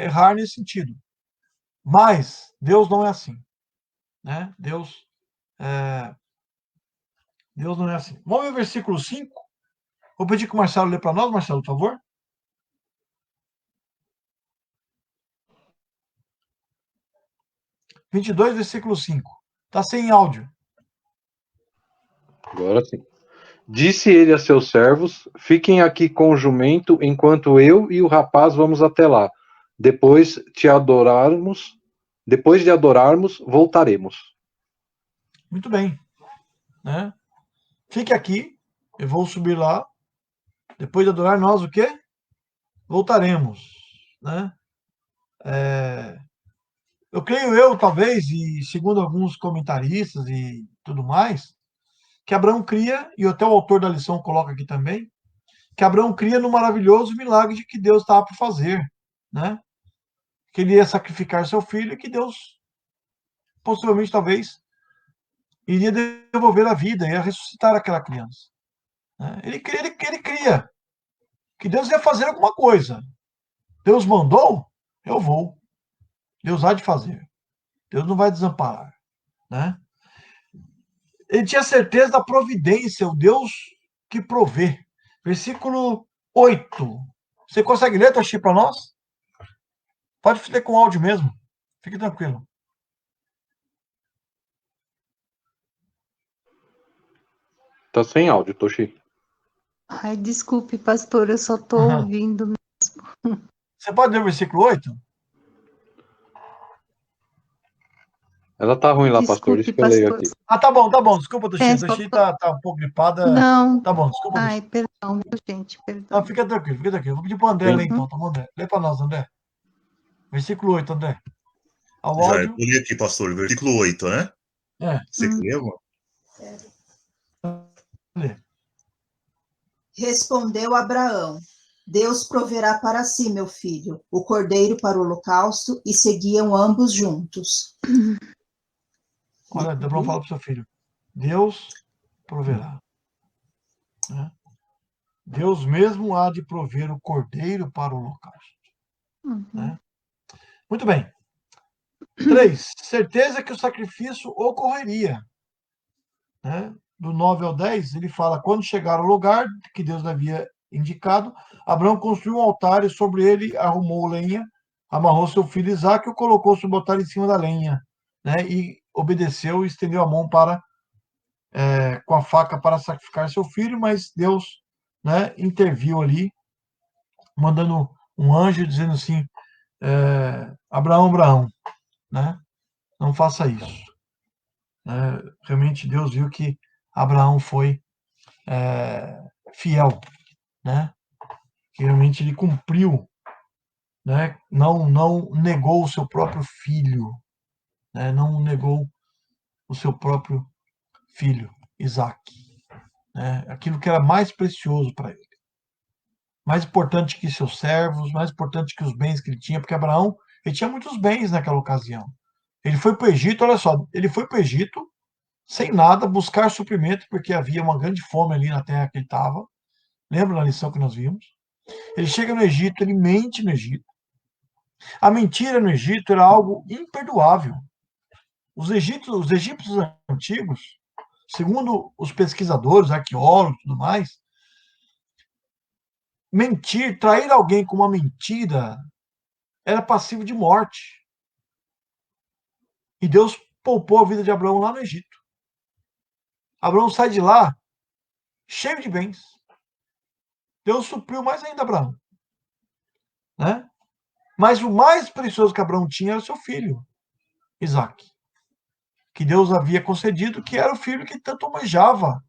errar nesse sentido. Mas Deus não é assim. Né? Deus não é assim. Vamos ver o versículo 5. Vou pedir que o Marcelo lê para nós, Marcelo, por favor. 22, versículo 5. Está sem áudio. Agora sim. Disse ele a seus servos: fiquem aqui com o jumento, enquanto eu e o rapaz vamos até lá. Depois de adorarmos, voltaremos. Muito bem. Né? Fique aqui, eu vou subir lá. Depois de adorar, nós o quê? Voltaremos. Né? Eu creio talvez, e segundo alguns comentaristas e tudo mais, que Abraão cria, e até o autor da lição coloca aqui também, que Abraão cria no maravilhoso milagre de que Deus estava por fazer, né? Que ele ia sacrificar seu filho e que Deus, possivelmente, talvez, iria devolver a vida, ia ressuscitar aquela criança. Né? Ele cria que Deus ia fazer alguma coisa. Deus mandou, eu vou. Deus há de fazer. Deus não vai desamparar. Né? Ele tinha certeza da providência, o Deus que provê. Versículo 8. Você consegue ler, Toshi, para nós? Pode ler com áudio mesmo. Fique tranquilo. Tá sem áudio, Toshi. Ai, desculpe, pastor, eu só tô ouvindo. Você pode ler o versículo 8? Ela tá ruim lá, pastor. Desculpe, Deixa eu ler pastor. aqui. Ah, tá bom. Desculpa, Toshi. É, Toshi só tá um pouco gripada. Não. Tá bom, desculpa. Ai, perdão, viu, gente? Perdão. Não, fica tranquilo. Vou pedir pro André ler então, tá bom, André? Lê para nós, André. Versículo 8, André. Ao Já, áudio. eu li aqui, pastor, versículo 8, né? É. Você quer ler, amor? Lê. Respondeu Abraão: Deus proverá para si, meu filho, o cordeiro para o holocausto, e seguiam ambos juntos. Olha, Debrão fala para o seu filho: Deus proverá. Né? Deus mesmo há de prover o cordeiro para o holocausto. Né? Muito bem. 3. Certeza que o sacrifício ocorreria. Né? Do 9 ao 10, ele fala: quando chegar ao lugar que Deus havia indicado, Abraão construiu um altar e sobre ele arrumou lenha, amarrou seu filho Isaque e o colocou sobre o altar em cima da lenha. Né? E obedeceu e estendeu a mão com a faca para sacrificar seu filho, mas Deus, né, interviu ali, mandando um anjo dizendo assim: Abraão, né, não faça isso. Realmente Deus viu que Abraão foi fiel, né? Que realmente ele cumpriu, né? Não negou o seu próprio filho, né? Não negou o seu próprio filho, Isaac, né? Aquilo que era mais precioso para ele, mais importante que seus servos, mais importante que os bens que ele tinha, porque Abraão, ele tinha muitos bens naquela ocasião. Ele foi para o Egito, olha só, ele foi para o Egito sem nada, buscar suprimento, porque havia uma grande fome ali na terra que ele estava. Lembra da lição que nós vimos? Ele chega no Egito, ele mente no Egito. A mentira no Egito era algo imperdoável. Os egípcios antigos, segundo os pesquisadores, arqueólogos e tudo mais, mentir, trair alguém com uma mentira, era passivo de morte. E Deus poupou a vida de Abraão lá no Egito. Abraão sai de lá cheio de bens. Deus supriu mais ainda Abraão. Né? Mas o mais precioso que Abraão tinha era o seu filho, Isaac, que Deus havia concedido, que era o filho que tanto almejava,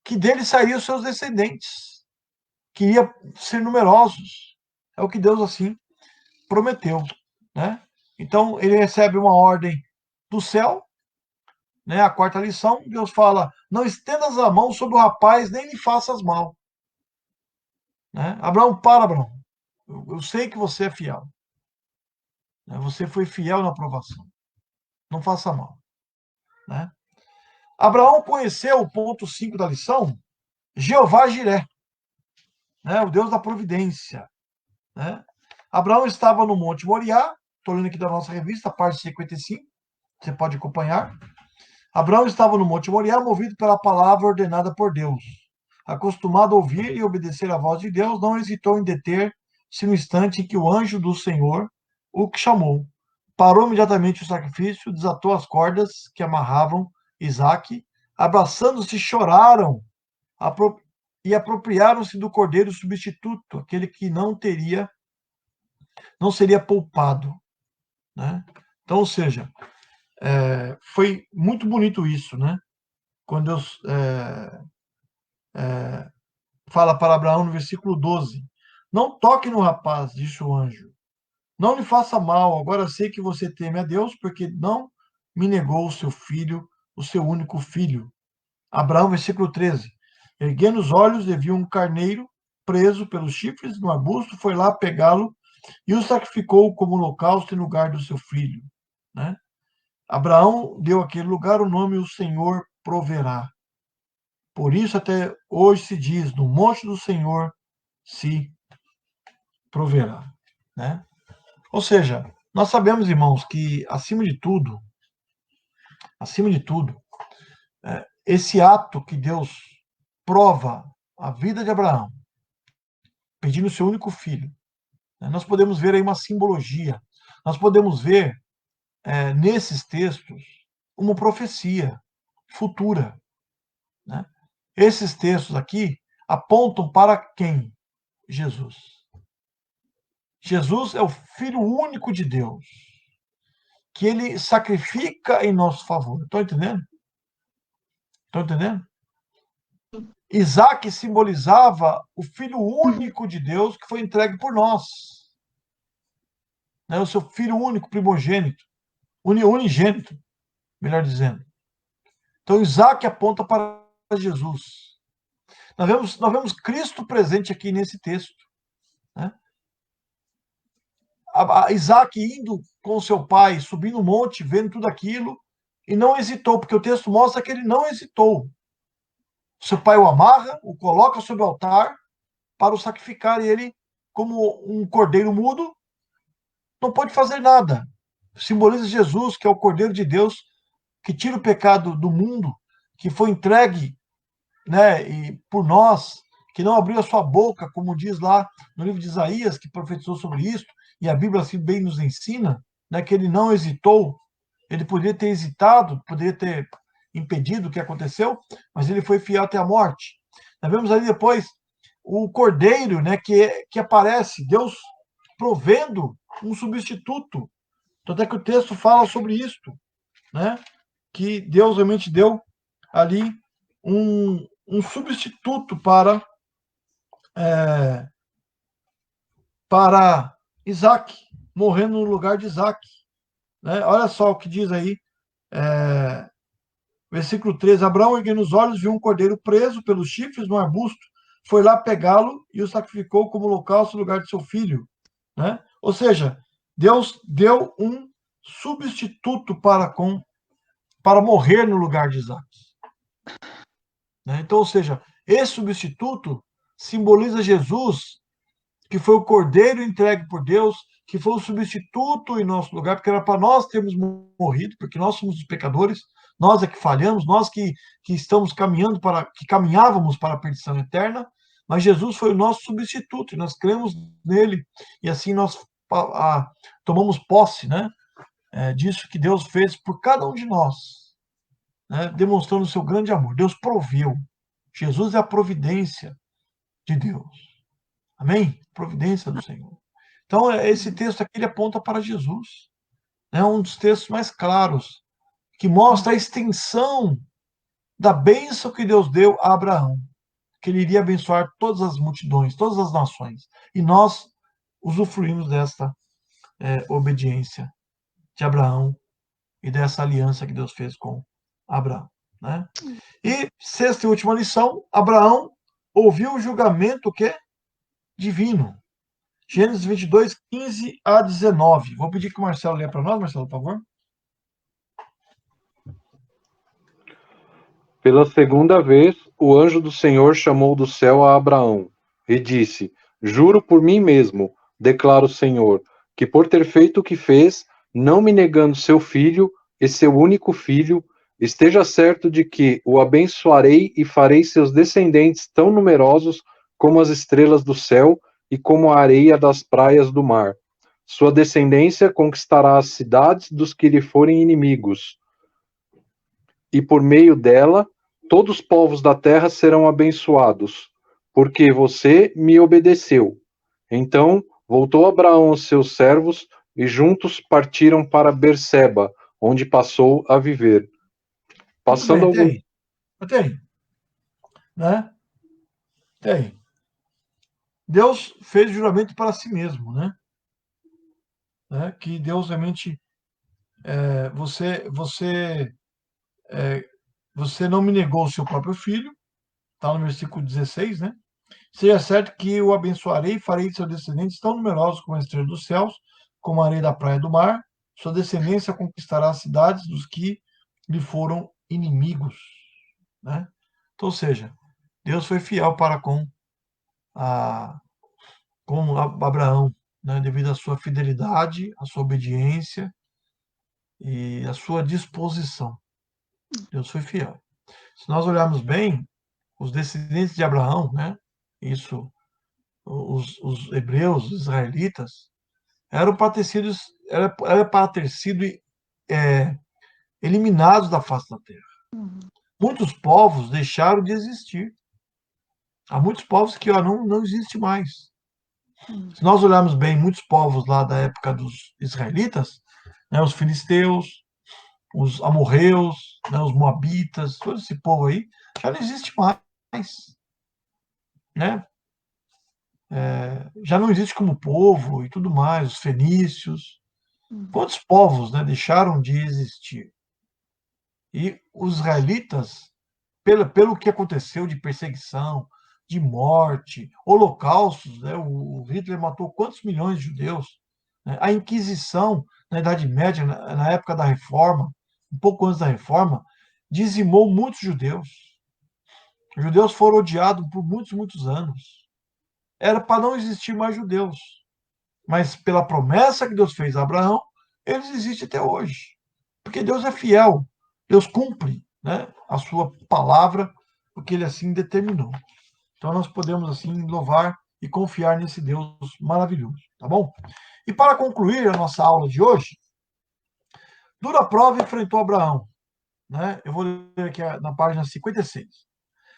que dele sairiam os seus descendentes, que ia ser numerosos. É o que Deus assim prometeu. Né? Então, ele recebe uma ordem do céu, né? A quarta lição, Deus fala: não estendas a mão sobre o rapaz, nem lhe faças mal. Né? Abraão, Abraão. Eu sei que você é fiel. Você foi fiel na aprovação. Não faça mal. Né? Abraão conheceu o ponto 5 da lição, Jeová Jiré, né? O Deus da providência. Né? Abraão estava no Monte Moriá, estou lendo aqui da nossa revista, parte 55, você pode acompanhar. Abraão estava no Monte Moriá, movido pela palavra ordenada por Deus. Acostumado a ouvir e obedecer a voz de Deus, não hesitou em deter-se no instante em que o anjo do Senhor o chamou. Parou imediatamente o sacrifício, desatou as cordas que amarravam Isaque, abraçando-se, choraram e apropriaram-se do cordeiro substituto, aquele que não seria poupado. Né? Então, ou seja, foi muito bonito isso, né? Quando Deus fala para Abraão no versículo 12: não toque no rapaz, disse o anjo. Não lhe faça mal, agora sei que você teme a Deus, porque não me negou o seu filho, o seu único filho. Abraão, versículo 13. Erguendo os olhos, e viu um carneiro preso pelos chifres no arbusto, foi lá pegá-lo e o sacrificou como holocausto em lugar do seu filho. Né? Abraão deu àquele lugar o nome O Senhor Proverá. Por isso até hoje se diz, no monte do Senhor se proverá. Né? Ou seja, nós sabemos, irmãos, que acima de tudo, esse ato que Deus prova a vida de Abraão, pedindo o seu único filho, né? Nós podemos ver aí uma simbologia, nós podemos ver nesses textos uma profecia futura. Né? Esses textos aqui apontam para quem? Jesus. Jesus é o Filho único de Deus, que ele sacrifica em nosso favor. Estão entendendo? Estão entendendo? Isaac simbolizava o Filho único de Deus que foi entregue por nós. Né? O seu Filho único, primogênito, unigênito, melhor dizendo. Então, Isaac aponta para Jesus. Nós vemos Cristo presente aqui nesse texto. Né? Isaac indo com seu pai, subindo o monte, vendo tudo aquilo, e não hesitou, porque o texto mostra que ele não hesitou. Seu pai o amarra, o coloca sobre o altar para o sacrificar, e ele, como um cordeiro mudo, não pode fazer nada. Simboliza Jesus, que é o Cordeiro de Deus, que tira o pecado do mundo, que foi entregue, né, e por nós, que não abriu a sua boca, como diz lá no livro de Isaías, que profetizou sobre isso, e a Bíblia assim bem nos ensina, né, que ele não hesitou. Ele poderia ter hesitado, poderia ter impedido o que aconteceu, mas ele foi fiel até a morte. Nós vemos ali depois o cordeiro, né, que aparece, Deus provendo um substituto. Tanto é que o texto fala sobre isto, né, que Deus realmente deu ali um substituto para Isaac, morrendo no lugar de Isaac. Né? Olha só o que diz aí, versículo 13, Abraão, erguendo os olhos, viu um cordeiro preso pelos chifres no arbusto, foi lá pegá-lo e o sacrificou como holocausto no lugar de seu filho. Né? Ou seja, Deus deu um substituto para morrer no lugar de Isaac. Né? Então, ou seja, esse substituto simboliza Jesus, que foi o cordeiro entregue por Deus, que foi o substituto em nosso lugar, porque era para nós termos morrido, porque nós somos os pecadores, nós é que falhamos, nós que estamos caminhando que caminhávamos para a perdição eterna, mas Jesus foi o nosso substituto, e nós cremos nele, e assim nós tomamos posse, né, disso que Deus fez por cada um de nós, né, demonstrando o seu grande amor. Deus proveu. Jesus é a providência de Deus. Amém? Providência do Senhor. Então, esse texto aqui ele aponta para Jesus. É um dos textos mais claros, que mostra a extensão da bênção que Deus deu a Abraão, que ele iria abençoar todas as multidões, todas as nações. E nós usufruímos desta obediência de Abraão e dessa aliança que Deus fez com Abraão. Né? E, sexta e última lição, Abraão ouviu o julgamento divino. Gênesis 22, 15 a 19. Vou pedir que o Marcelo leia para nós, Marcelo, por favor. Pela segunda vez, o anjo do Senhor chamou do céu a Abraão e disse: Juro por mim mesmo, declara o Senhor, que por ter feito o que fez, não me negando seu filho e seu único filho, esteja certo de que o abençoarei e farei seus descendentes tão numerosos como as estrelas do céu e como a areia das praias do mar. Sua descendência conquistará as cidades dos que lhe forem inimigos, e por meio dela todos os povos da terra serão abençoados, porque você me obedeceu. Então voltou Abraão aos seus servos, e juntos partiram para Berseba, onde passou a viver. Passando Muito bem, tem. Né? Tem. Deus fez juramento para si mesmo, né? Que Deus realmente você você não me negou o seu próprio filho, está no versículo 16, né? Seja certo que o abençoarei e farei de seus descendentes tão numerosos como a estrela dos céus, como a areia da praia do mar. Sua descendência conquistará as cidades dos que lhe foram inimigos, né? Então, ou seja, Deus foi fiel para a, com Abraão, né? Devido à sua fidelidade, à sua obediência e à sua disposição. Deus foi fiel. Se nós olharmos bem, os descendentes de Abraão, né? Isso, os hebreus, os israelitas, eram para ter sido, era para ter sido é, eliminados da face da terra. Muitos povos deixaram de existir. Há muitos povos que não existem mais. Se nós olharmos bem, muitos povos lá da época dos israelitas, né, os filisteus, os amorreus, né, os moabitas, todo esse povo aí, já não existe mais. Né? Já não existe como povo e tudo mais, os fenícios. Quantos povos, né, deixaram de existir? E os israelitas, pelo que aconteceu de perseguição, de morte, holocaustos, né, o Hitler matou quantos milhões de judeus? Né? A Inquisição, na Idade Média, na época da Reforma, um pouco antes da Reforma, dizimou muitos judeus. Os judeus foram odiados por muitos, muitos anos. Era para não existir mais judeus. Mas pela promessa que Deus fez a Abraão, eles existem até hoje. Porque Deus é fiel. Deus cumpre, né, a sua palavra, porque ele assim determinou. Então nós podemos assim louvar e confiar nesse Deus maravilhoso, tá bom? E para concluir a nossa aula de hoje, dura prova enfrentou Abraão, né? Eu vou ler aqui na página 56.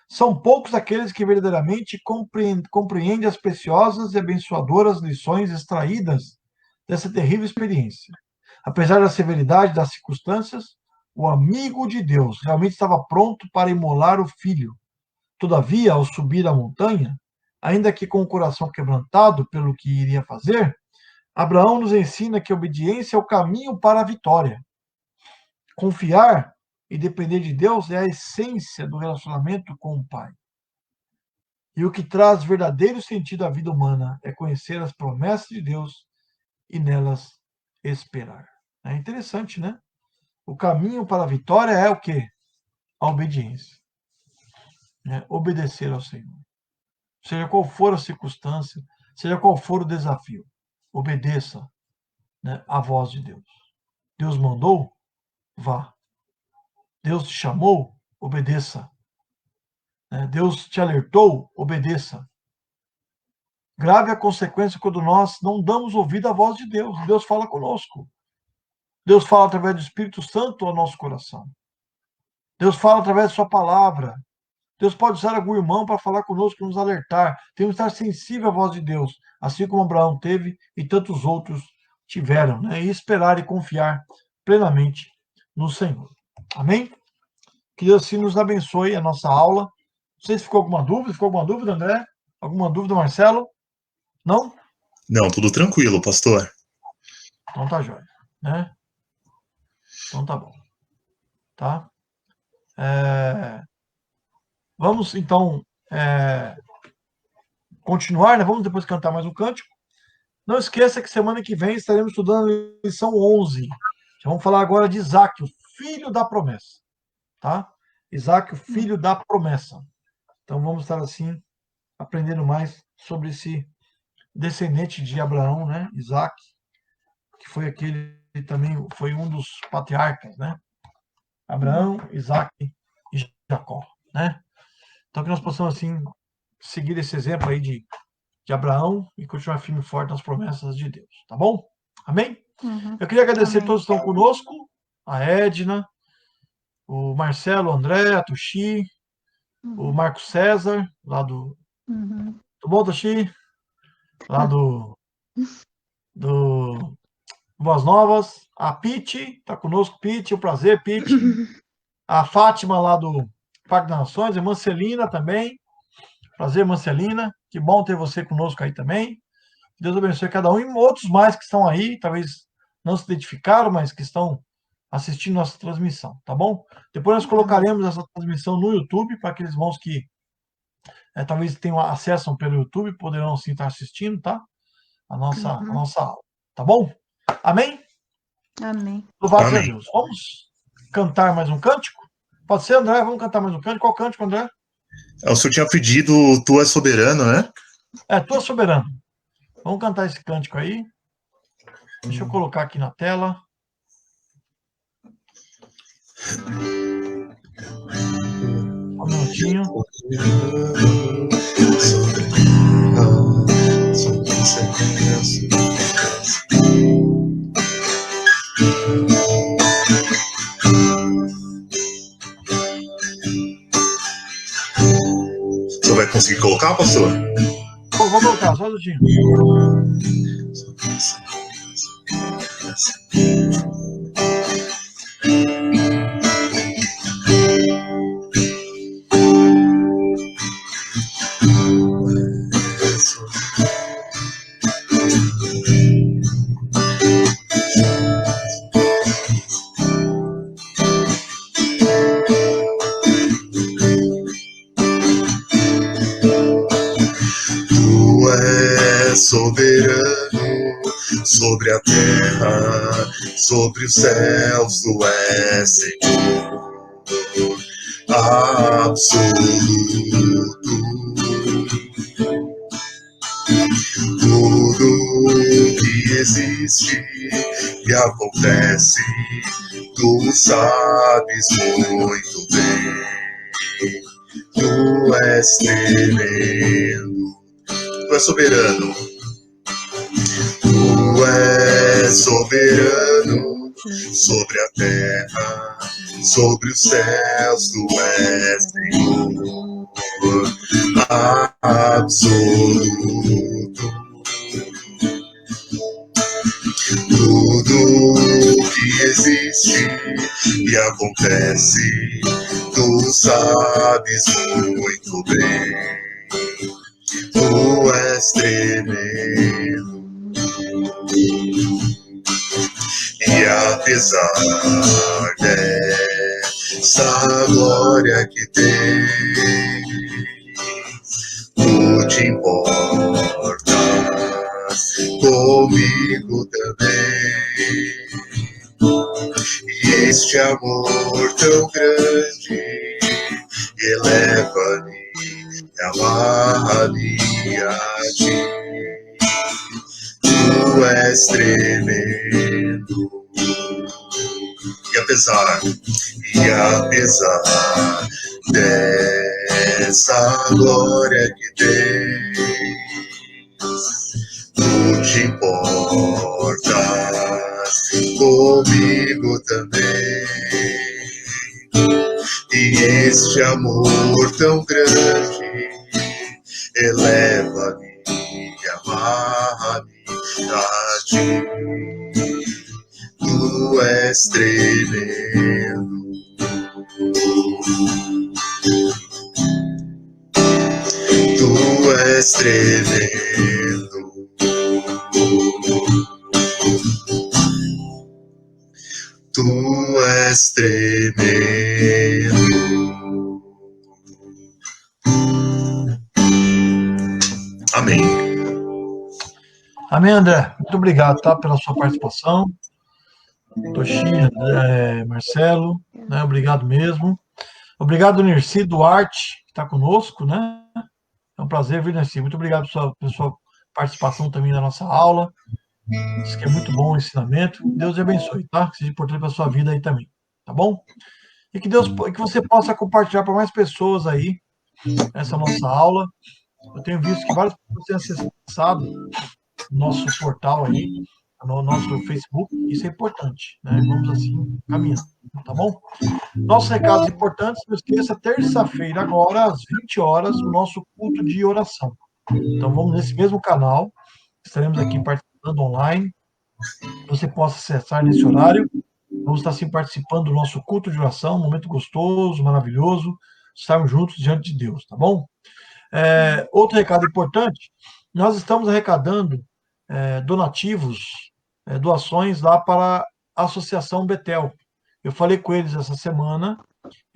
São poucos aqueles que verdadeiramente compreendem as preciosas e abençoadoras lições extraídas dessa terrível experiência. Apesar da severidade das circunstâncias, o amigo de Deus realmente estava pronto para imolar o filho. Todavia, ao subir a montanha, ainda que com o coração quebrantado pelo que iria fazer, Abraão nos ensina que a obediência é o caminho para a vitória. Confiar e depender de Deus é a essência do relacionamento com o Pai. E o que traz verdadeiro sentido à vida humana é conhecer as promessas de Deus e nelas esperar. É interessante, né? O caminho para a vitória é o quê? A obediência. Né? Obedecer ao Senhor. Seja qual for a circunstância, seja qual for o desafio, obedeça, né, à voz de Deus. Deus mandou? Vá. Deus te chamou? Obedeça. Deus te alertou? Obedeça. Grave a consequência quando nós não damos ouvido à voz de Deus. Deus fala conosco. Deus fala através do Espírito Santo ao nosso coração. Deus fala através de sua palavra. Deus pode usar algum irmão para falar conosco, nos alertar. Temos que estar sensível à voz de Deus, assim como Abraão teve e tantos outros tiveram, né? E esperar e confiar plenamente no Senhor. Amém? Que Deus assim nos abençoe a nossa aula. Não sei se ficou alguma dúvida. Ficou alguma dúvida, André? Alguma dúvida, Marcelo? Não? Não, tudo tranquilo, pastor. Então tá jóia, né? Então tá bom. Tá? Vamos, então, continuar, né? Vamos depois cantar mais um cântico. Não esqueça que semana que vem estaremos estudando a lição 11. Já vamos falar agora de Isaac, o filho da promessa. Tá? Isaac, o filho da promessa. Então vamos estar, assim, aprendendo mais sobre esse descendente de Abraão, né? Isaac, que foi aquele que também foi um dos patriarcas, né? Abraão, Isaac e Jacó, né? Então que nós possamos, assim, seguir esse exemplo aí de Abraão e continuar firme e forte nas promessas de Deus, tá bom? Amém? Eu queria agradecer a todos que estão conosco, a Edna, o Marcelo, o André, a Tuxi, o Marco César, lá do... Tudo bom, Tuxi? Lá do Boas Novas. A Pete, tá conosco, Pete, um prazer, Pete. A Fátima, lá do Parque das Nações, a Marcelina também. Prazer, Marcelina. Que bom ter você conosco aí também. Deus abençoe cada um. E outros mais que estão aí, talvez não se identificaram, mas que estão assistindo nossa transmissão, tá bom? Depois nós colocaremos essa transmissão no YouTube, para aqueles irmãos que talvez tenham acesso pelo YouTube, poderão sim estar assistindo, tá? A nossa aula, tá bom? Amém? Amém. Louvado seja Deus. Vamos cantar mais um cântico? Pode ser, André? Vamos cantar mais um cântico. Qual cântico, André? O senhor tinha pedido Tu és soberano, né? Tu és soberano. Vamos cantar esse cântico aí. Deixa eu colocar aqui na tela. Um minutinho. O senhor vai conseguir colocar, pastor? Vou colocar, só um minutinho. Soberano sobre a terra, sobre os céus, tu és Senhor absoluto. Tudo que existe e acontece, tu sabes muito bem. Tu és tremendo, tu és soberano. Tu és soberano sobre a terra, sobre os céus, tu és Senhor absoluto. Tudo que existe e acontece, tu sabes muito bem. Tu és tremendo. E apesar dessa glória que tens, tu te importas comigo também. E este amor tão grande eleva-me, amarra-me a ti. Tu és tremendo. E apesar dessa glória que tens, tu te importas comigo também. E este amor tão grande eleva-me, amarra-me a ti. Tu és tremendo. Tu és tremendo. Tu és tremendo. Amém. Amém, André. Muito obrigado, tá, pela sua participação. Toshi, Marcelo, né? Obrigado mesmo. Obrigado, Nerci Duarte, que está conosco, né? É um prazer vir, Nerci. Muito obrigado pela sua participação também na nossa aula. Diz que é muito bom o ensinamento. Deus te abençoe, tá? Que seja importante para a sua vida aí também, tá bom? E que você possa compartilhar para mais pessoas aí essa nossa aula. Eu tenho visto que várias pessoas têm acessado o nosso portal aí, no nosso Facebook. Isso é importante, né? Vamos assim caminhando, tá bom? Nossos recados importantes, não esqueça, terça-feira agora, às 20 horas, o nosso culto de oração. Então vamos nesse mesmo canal, estaremos aqui participando online, você possa acessar nesse horário, vamos estar assim participando do nosso culto de oração, um momento gostoso, maravilhoso, estarmos juntos diante de Deus, tá bom? Outro recado importante, nós estamos arrecadando donativos, doações lá para a Associação Betel. Eu falei com eles essa semana,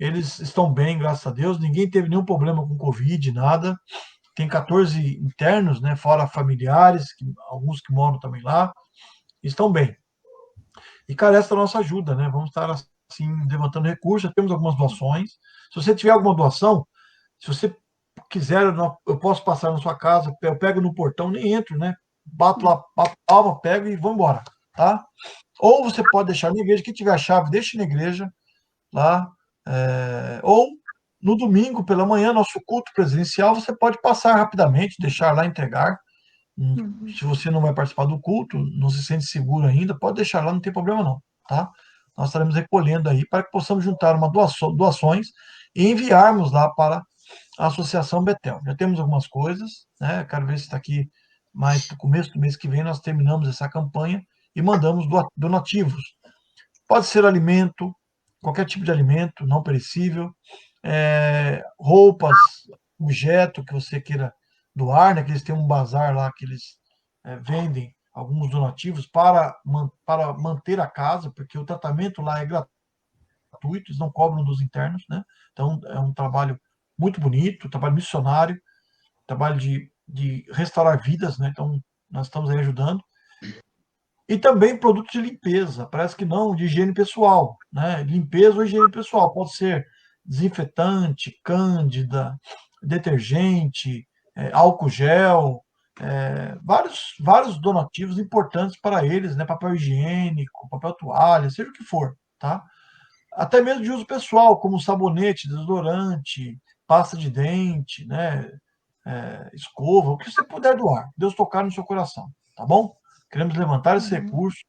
eles estão bem, graças a Deus, ninguém teve nenhum problema com Covid, nada. Tem 14 internos, né, fora familiares, alguns que moram também lá, estão bem. E carece da nossa ajuda, né? Vamos estar assim levantando recursos, já temos algumas doações. Se você tiver alguma doação, se você quiser, eu posso passar na sua casa, eu pego no portão, nem entro, né? Bato lá, bato palma, pego e vou embora, tá? Ou você pode deixar na igreja, quem tiver a chave, deixe na igreja, lá. Ou no domingo, pela manhã, nosso culto presencial, você pode passar rapidamente, deixar lá, entregar. Se você não vai participar do culto, não se sente seguro ainda, pode deixar lá, não tem problema não, tá? Nós estaremos recolhendo aí para que possamos juntar doações e enviarmos lá para a Associação Betel. Já temos algumas coisas, né? Quero ver se está aqui mais no começo do mês que vem, nós terminamos essa campanha e mandamos donativos. Pode ser alimento, qualquer tipo de alimento, não perecível, roupas, objeto que você queira doar, né? Que eles têm um bazar lá que eles vendem alguns donativos para manter a casa, porque o tratamento lá é gratuito, eles não cobram dos internos, né? Então é um trabalho muito bonito, trabalho missionário, trabalho de restaurar vidas, né? Então nós estamos aí ajudando. E também produtos de limpeza, parece que não, de higiene pessoal, né? Limpeza ou higiene pessoal, pode ser desinfetante, cândida, detergente, álcool gel, vários donativos importantes para eles, né? Papel higiênico, papel toalha, seja o que for, tá? Até mesmo de uso pessoal, como sabonete, desodorante, pasta de dente, né? Escova, o que você puder doar, Deus tocar no seu coração, tá bom? Queremos levantar esse recurso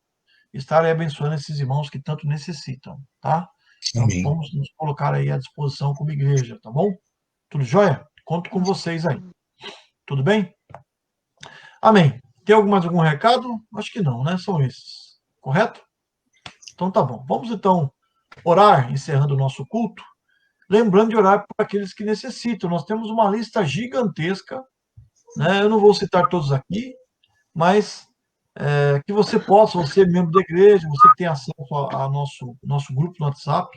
e estar aí abençoando esses irmãos que tanto necessitam, tá? Então, Amém. vamos nos colocar aí à disposição como igreja, tá bom? Tudo jóia? Conto com vocês aí. Tudo bem? Amém. Tem mais algum recado? Acho que não, né? São esses. Correto? Então tá bom. Vamos então orar, encerrando o nosso culto. Lembrando de orar para aqueles que necessitam. Nós temos uma lista gigantesca, né? Eu não vou citar todos aqui, mas que você possa, você membro da igreja, você que tem acesso a nosso grupo no WhatsApp,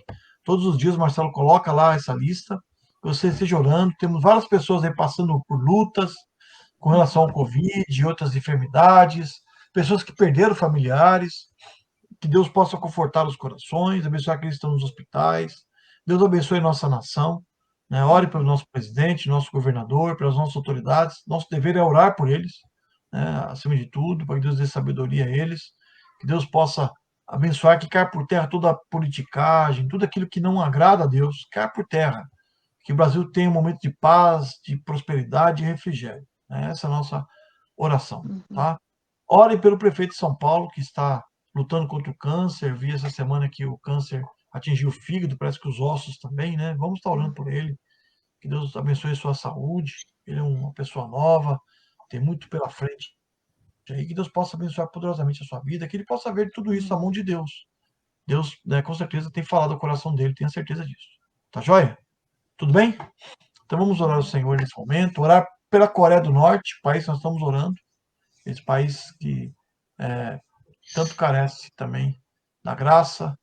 todos os dias o Marcelo coloca lá essa lista, que você esteja orando. Temos várias pessoas aí passando por lutas com relação ao Covid e outras enfermidades, pessoas que perderam familiares, que Deus possa confortar os corações, abençoar aqueles que estão nos hospitais. Deus abençoe nossa nação, né? Ore pelo nosso presidente, nosso governador, pelas nossas autoridades. Nosso dever é orar por eles, né? Acima de tudo, para que Deus dê sabedoria a eles, que Deus possa abençoar, que caia por terra toda a politicagem, tudo aquilo que não agrada a Deus, caia por terra. Que o Brasil tenha um momento de paz, de prosperidade e refrigério, né? Essa é a nossa oração, tá? Ore pelo prefeito de São Paulo, que está lutando contra o câncer. Vi essa semana que o câncer atingiu o fígado, parece que os ossos também, né? Vamos estar orando por ele. Que Deus abençoe a sua saúde. Ele é uma pessoa nova, tem muito pela frente. E que Deus possa abençoar poderosamente a sua vida, que ele possa ver tudo isso à mão de Deus. Deus, né, com certeza, tem falado ao coração dele, tenha certeza disso. Tá joia? Tudo bem? Então vamos orar ao Senhor nesse momento, orar pela Coreia do Norte, país que nós estamos orando, esse país que tanto carece também da graça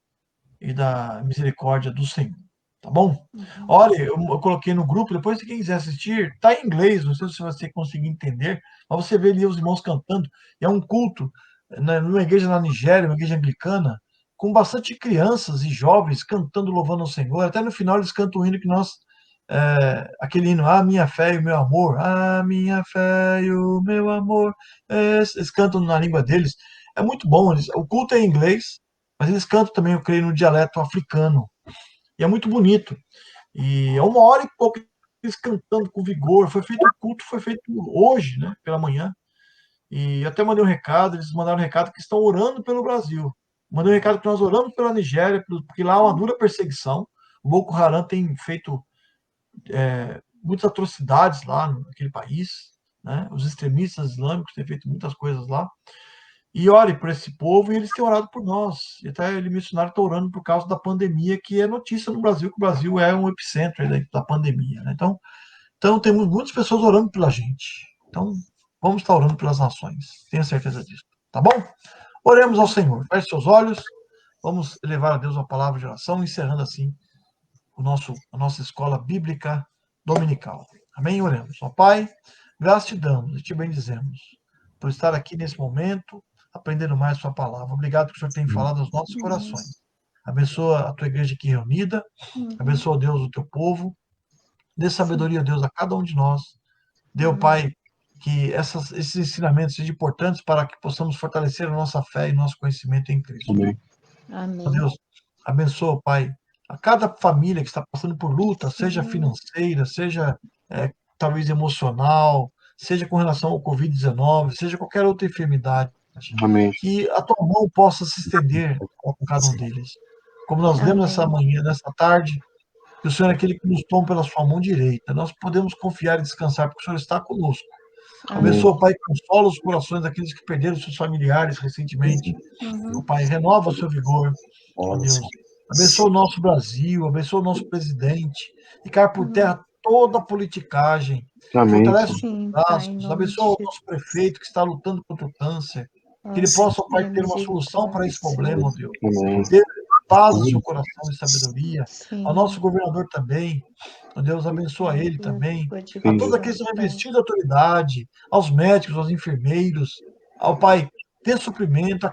e da misericórdia do Senhor, tá bom? Olha, eu coloquei no grupo, depois se quem quiser assistir, tá em inglês, não sei se você conseguir entender, mas você vê ali os irmãos cantando, e é um culto, né, numa igreja na Nigéria, uma igreja anglicana, com bastante crianças e jovens cantando, louvando o Senhor. Até no final eles cantam o hino que nós, aquele hino, a minha fé e o meu amor, a minha fé e o meu amor, eles cantam na língua deles. É muito bom, o culto é em inglês, mas eles cantam também, eu creio, no dialeto africano. E é muito bonito. E é 1 hora e pouco eles cantando com vigor. Foi feito o culto, foi feito hoje, né, pela manhã. E até mandei um recado, eles mandaram um recado que estão orando pelo Brasil. Mandei um recado que nós oramos pela Nigéria, porque lá há uma dura perseguição. O Boko Haram tem feito muitas atrocidades lá naquele país, né? Os extremistas islâmicos têm feito muitas coisas lá. E ore por esse povo, e eles têm orado por nós. E até ele missionário está orando por causa da pandemia, que é notícia no Brasil, que o Brasil é um epicentro da pandemia, né? Então temos muitas pessoas orando pela gente. Então, vamos estar orando pelas nações. Tenha certeza disso. Tá bom? Oremos ao Senhor. Feche seus olhos vamos elevar a Deus uma palavra de oração, encerrando assim a nossa escola bíblica dominical. Amém? Oremos. Ó Pai, graças te damos e te bendizemos por estar aqui nesse momento, aprendendo mais sua palavra. Obrigado que o Senhor tem falado aos nossos corações. Abençoa a tua igreja aqui reunida, abençoa, Deus, o teu povo, dê sabedoria, Deus, a cada um de nós. Dê, Pai, que esses ensinamentos sejam importantes para que possamos fortalecer a nossa fé e nosso conhecimento em Cristo. Amém. Ó Deus, abençoa, Pai, a cada família que está passando por luta, seja financeira, seja talvez emocional, seja com relação ao Covid-19, seja qualquer outra enfermidade. Amém. Que a tua mão possa se estender com cada um deles. Como nós lemos nessa manhã, nessa tarde, que o Senhor é aquele que nos toma pela sua mão direita. Nós podemos confiar e descansar, porque o Senhor está conosco. Abençoa, Pai, consola os corações daqueles que perderam seus familiares recentemente. Ó Pai, renova o seu vigor, ó Deus. Abençoa o nosso Brasil, abençoa o nosso presidente, e cai por terra toda a politicagem. Amém. Fortalece os Sim, braços, Pai, abençoa o nosso prefeito que está lutando contra o câncer. Que ele possa, Pai, ter uma solução para esse problema, ó Deus. Amém. Ter paz no seu coração e sabedoria. Sim. Ao nosso governador também. Ó Deus, abençoa ele também. A todos aqueles que estão investindo de autoridade, aos médicos, aos enfermeiros, ao Pai, ter suprimento,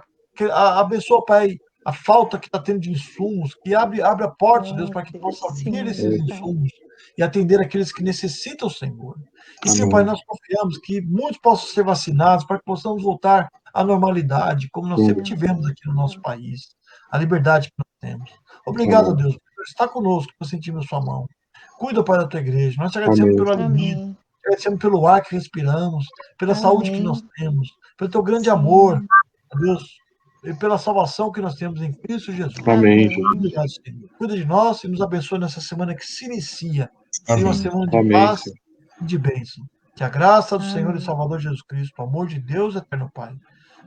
abençoa, Pai, a falta que está tendo de insumos, que abre a porta, Deus, para que possa vir esses insumos e atender aqueles que necessitam, Senhor. E que, Pai, nós confiamos que muitos possam ser vacinados para que possamos voltar à normalidade, como nós sempre tivemos aqui no nosso país, a liberdade que nós temos. Obrigado, Deus, por estar conosco, por sentirmos sua mão. Cuida, Pai, da tua igreja. Nós te agradecemos pelo alimento, te agradecemos pelo ar que respiramos, pela saúde que nós temos, pelo teu grande amor, Deus, e pela salvação que nós temos em Cristo Jesus. Amém. Obrigado, Senhor. Cuida de nós e nos abençoe nessa semana que se inicia. Seja uma Amém. semana de Amém, paz Senhor. e de bênção. Que a graça do Senhor e Salvador Jesus Cristo, o amor de Deus eterno Pai,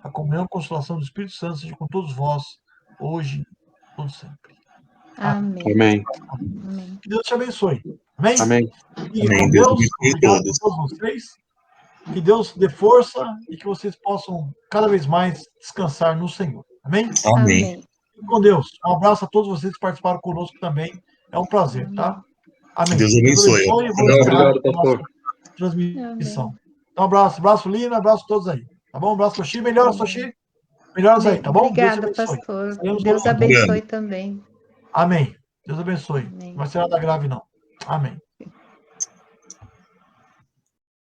a comunhão e a consolação do Espírito Santo seja com todos vós, hoje e todo sempre. Amém. Amém. Amém. Que Deus te abençoe. Amém? Amém. E Amém. com Deus Deus, abençoe obrigado todos. a todos vocês. Que Deus dê força e que vocês possam cada vez mais descansar no Senhor. Amém? Amém. Amém. Fique com Deus. Um abraço a todos vocês que participaram conosco também. É um prazer, tá? Amém. Deus abençoe. Vou Obrigado, encerrar a pastor. nossa transmissão. Amém. Então, abraço, Lina, abraço a todos aí. Tá bom? Abraço, Sochi. Melhoras, Sochi. Melhoras aí, tá bom? Obrigada, Deus te abençoe. pastor. Estaremos Deus orando. abençoe também. Amém. Deus abençoe. Amém. Não vai ser nada grave, não. Amém.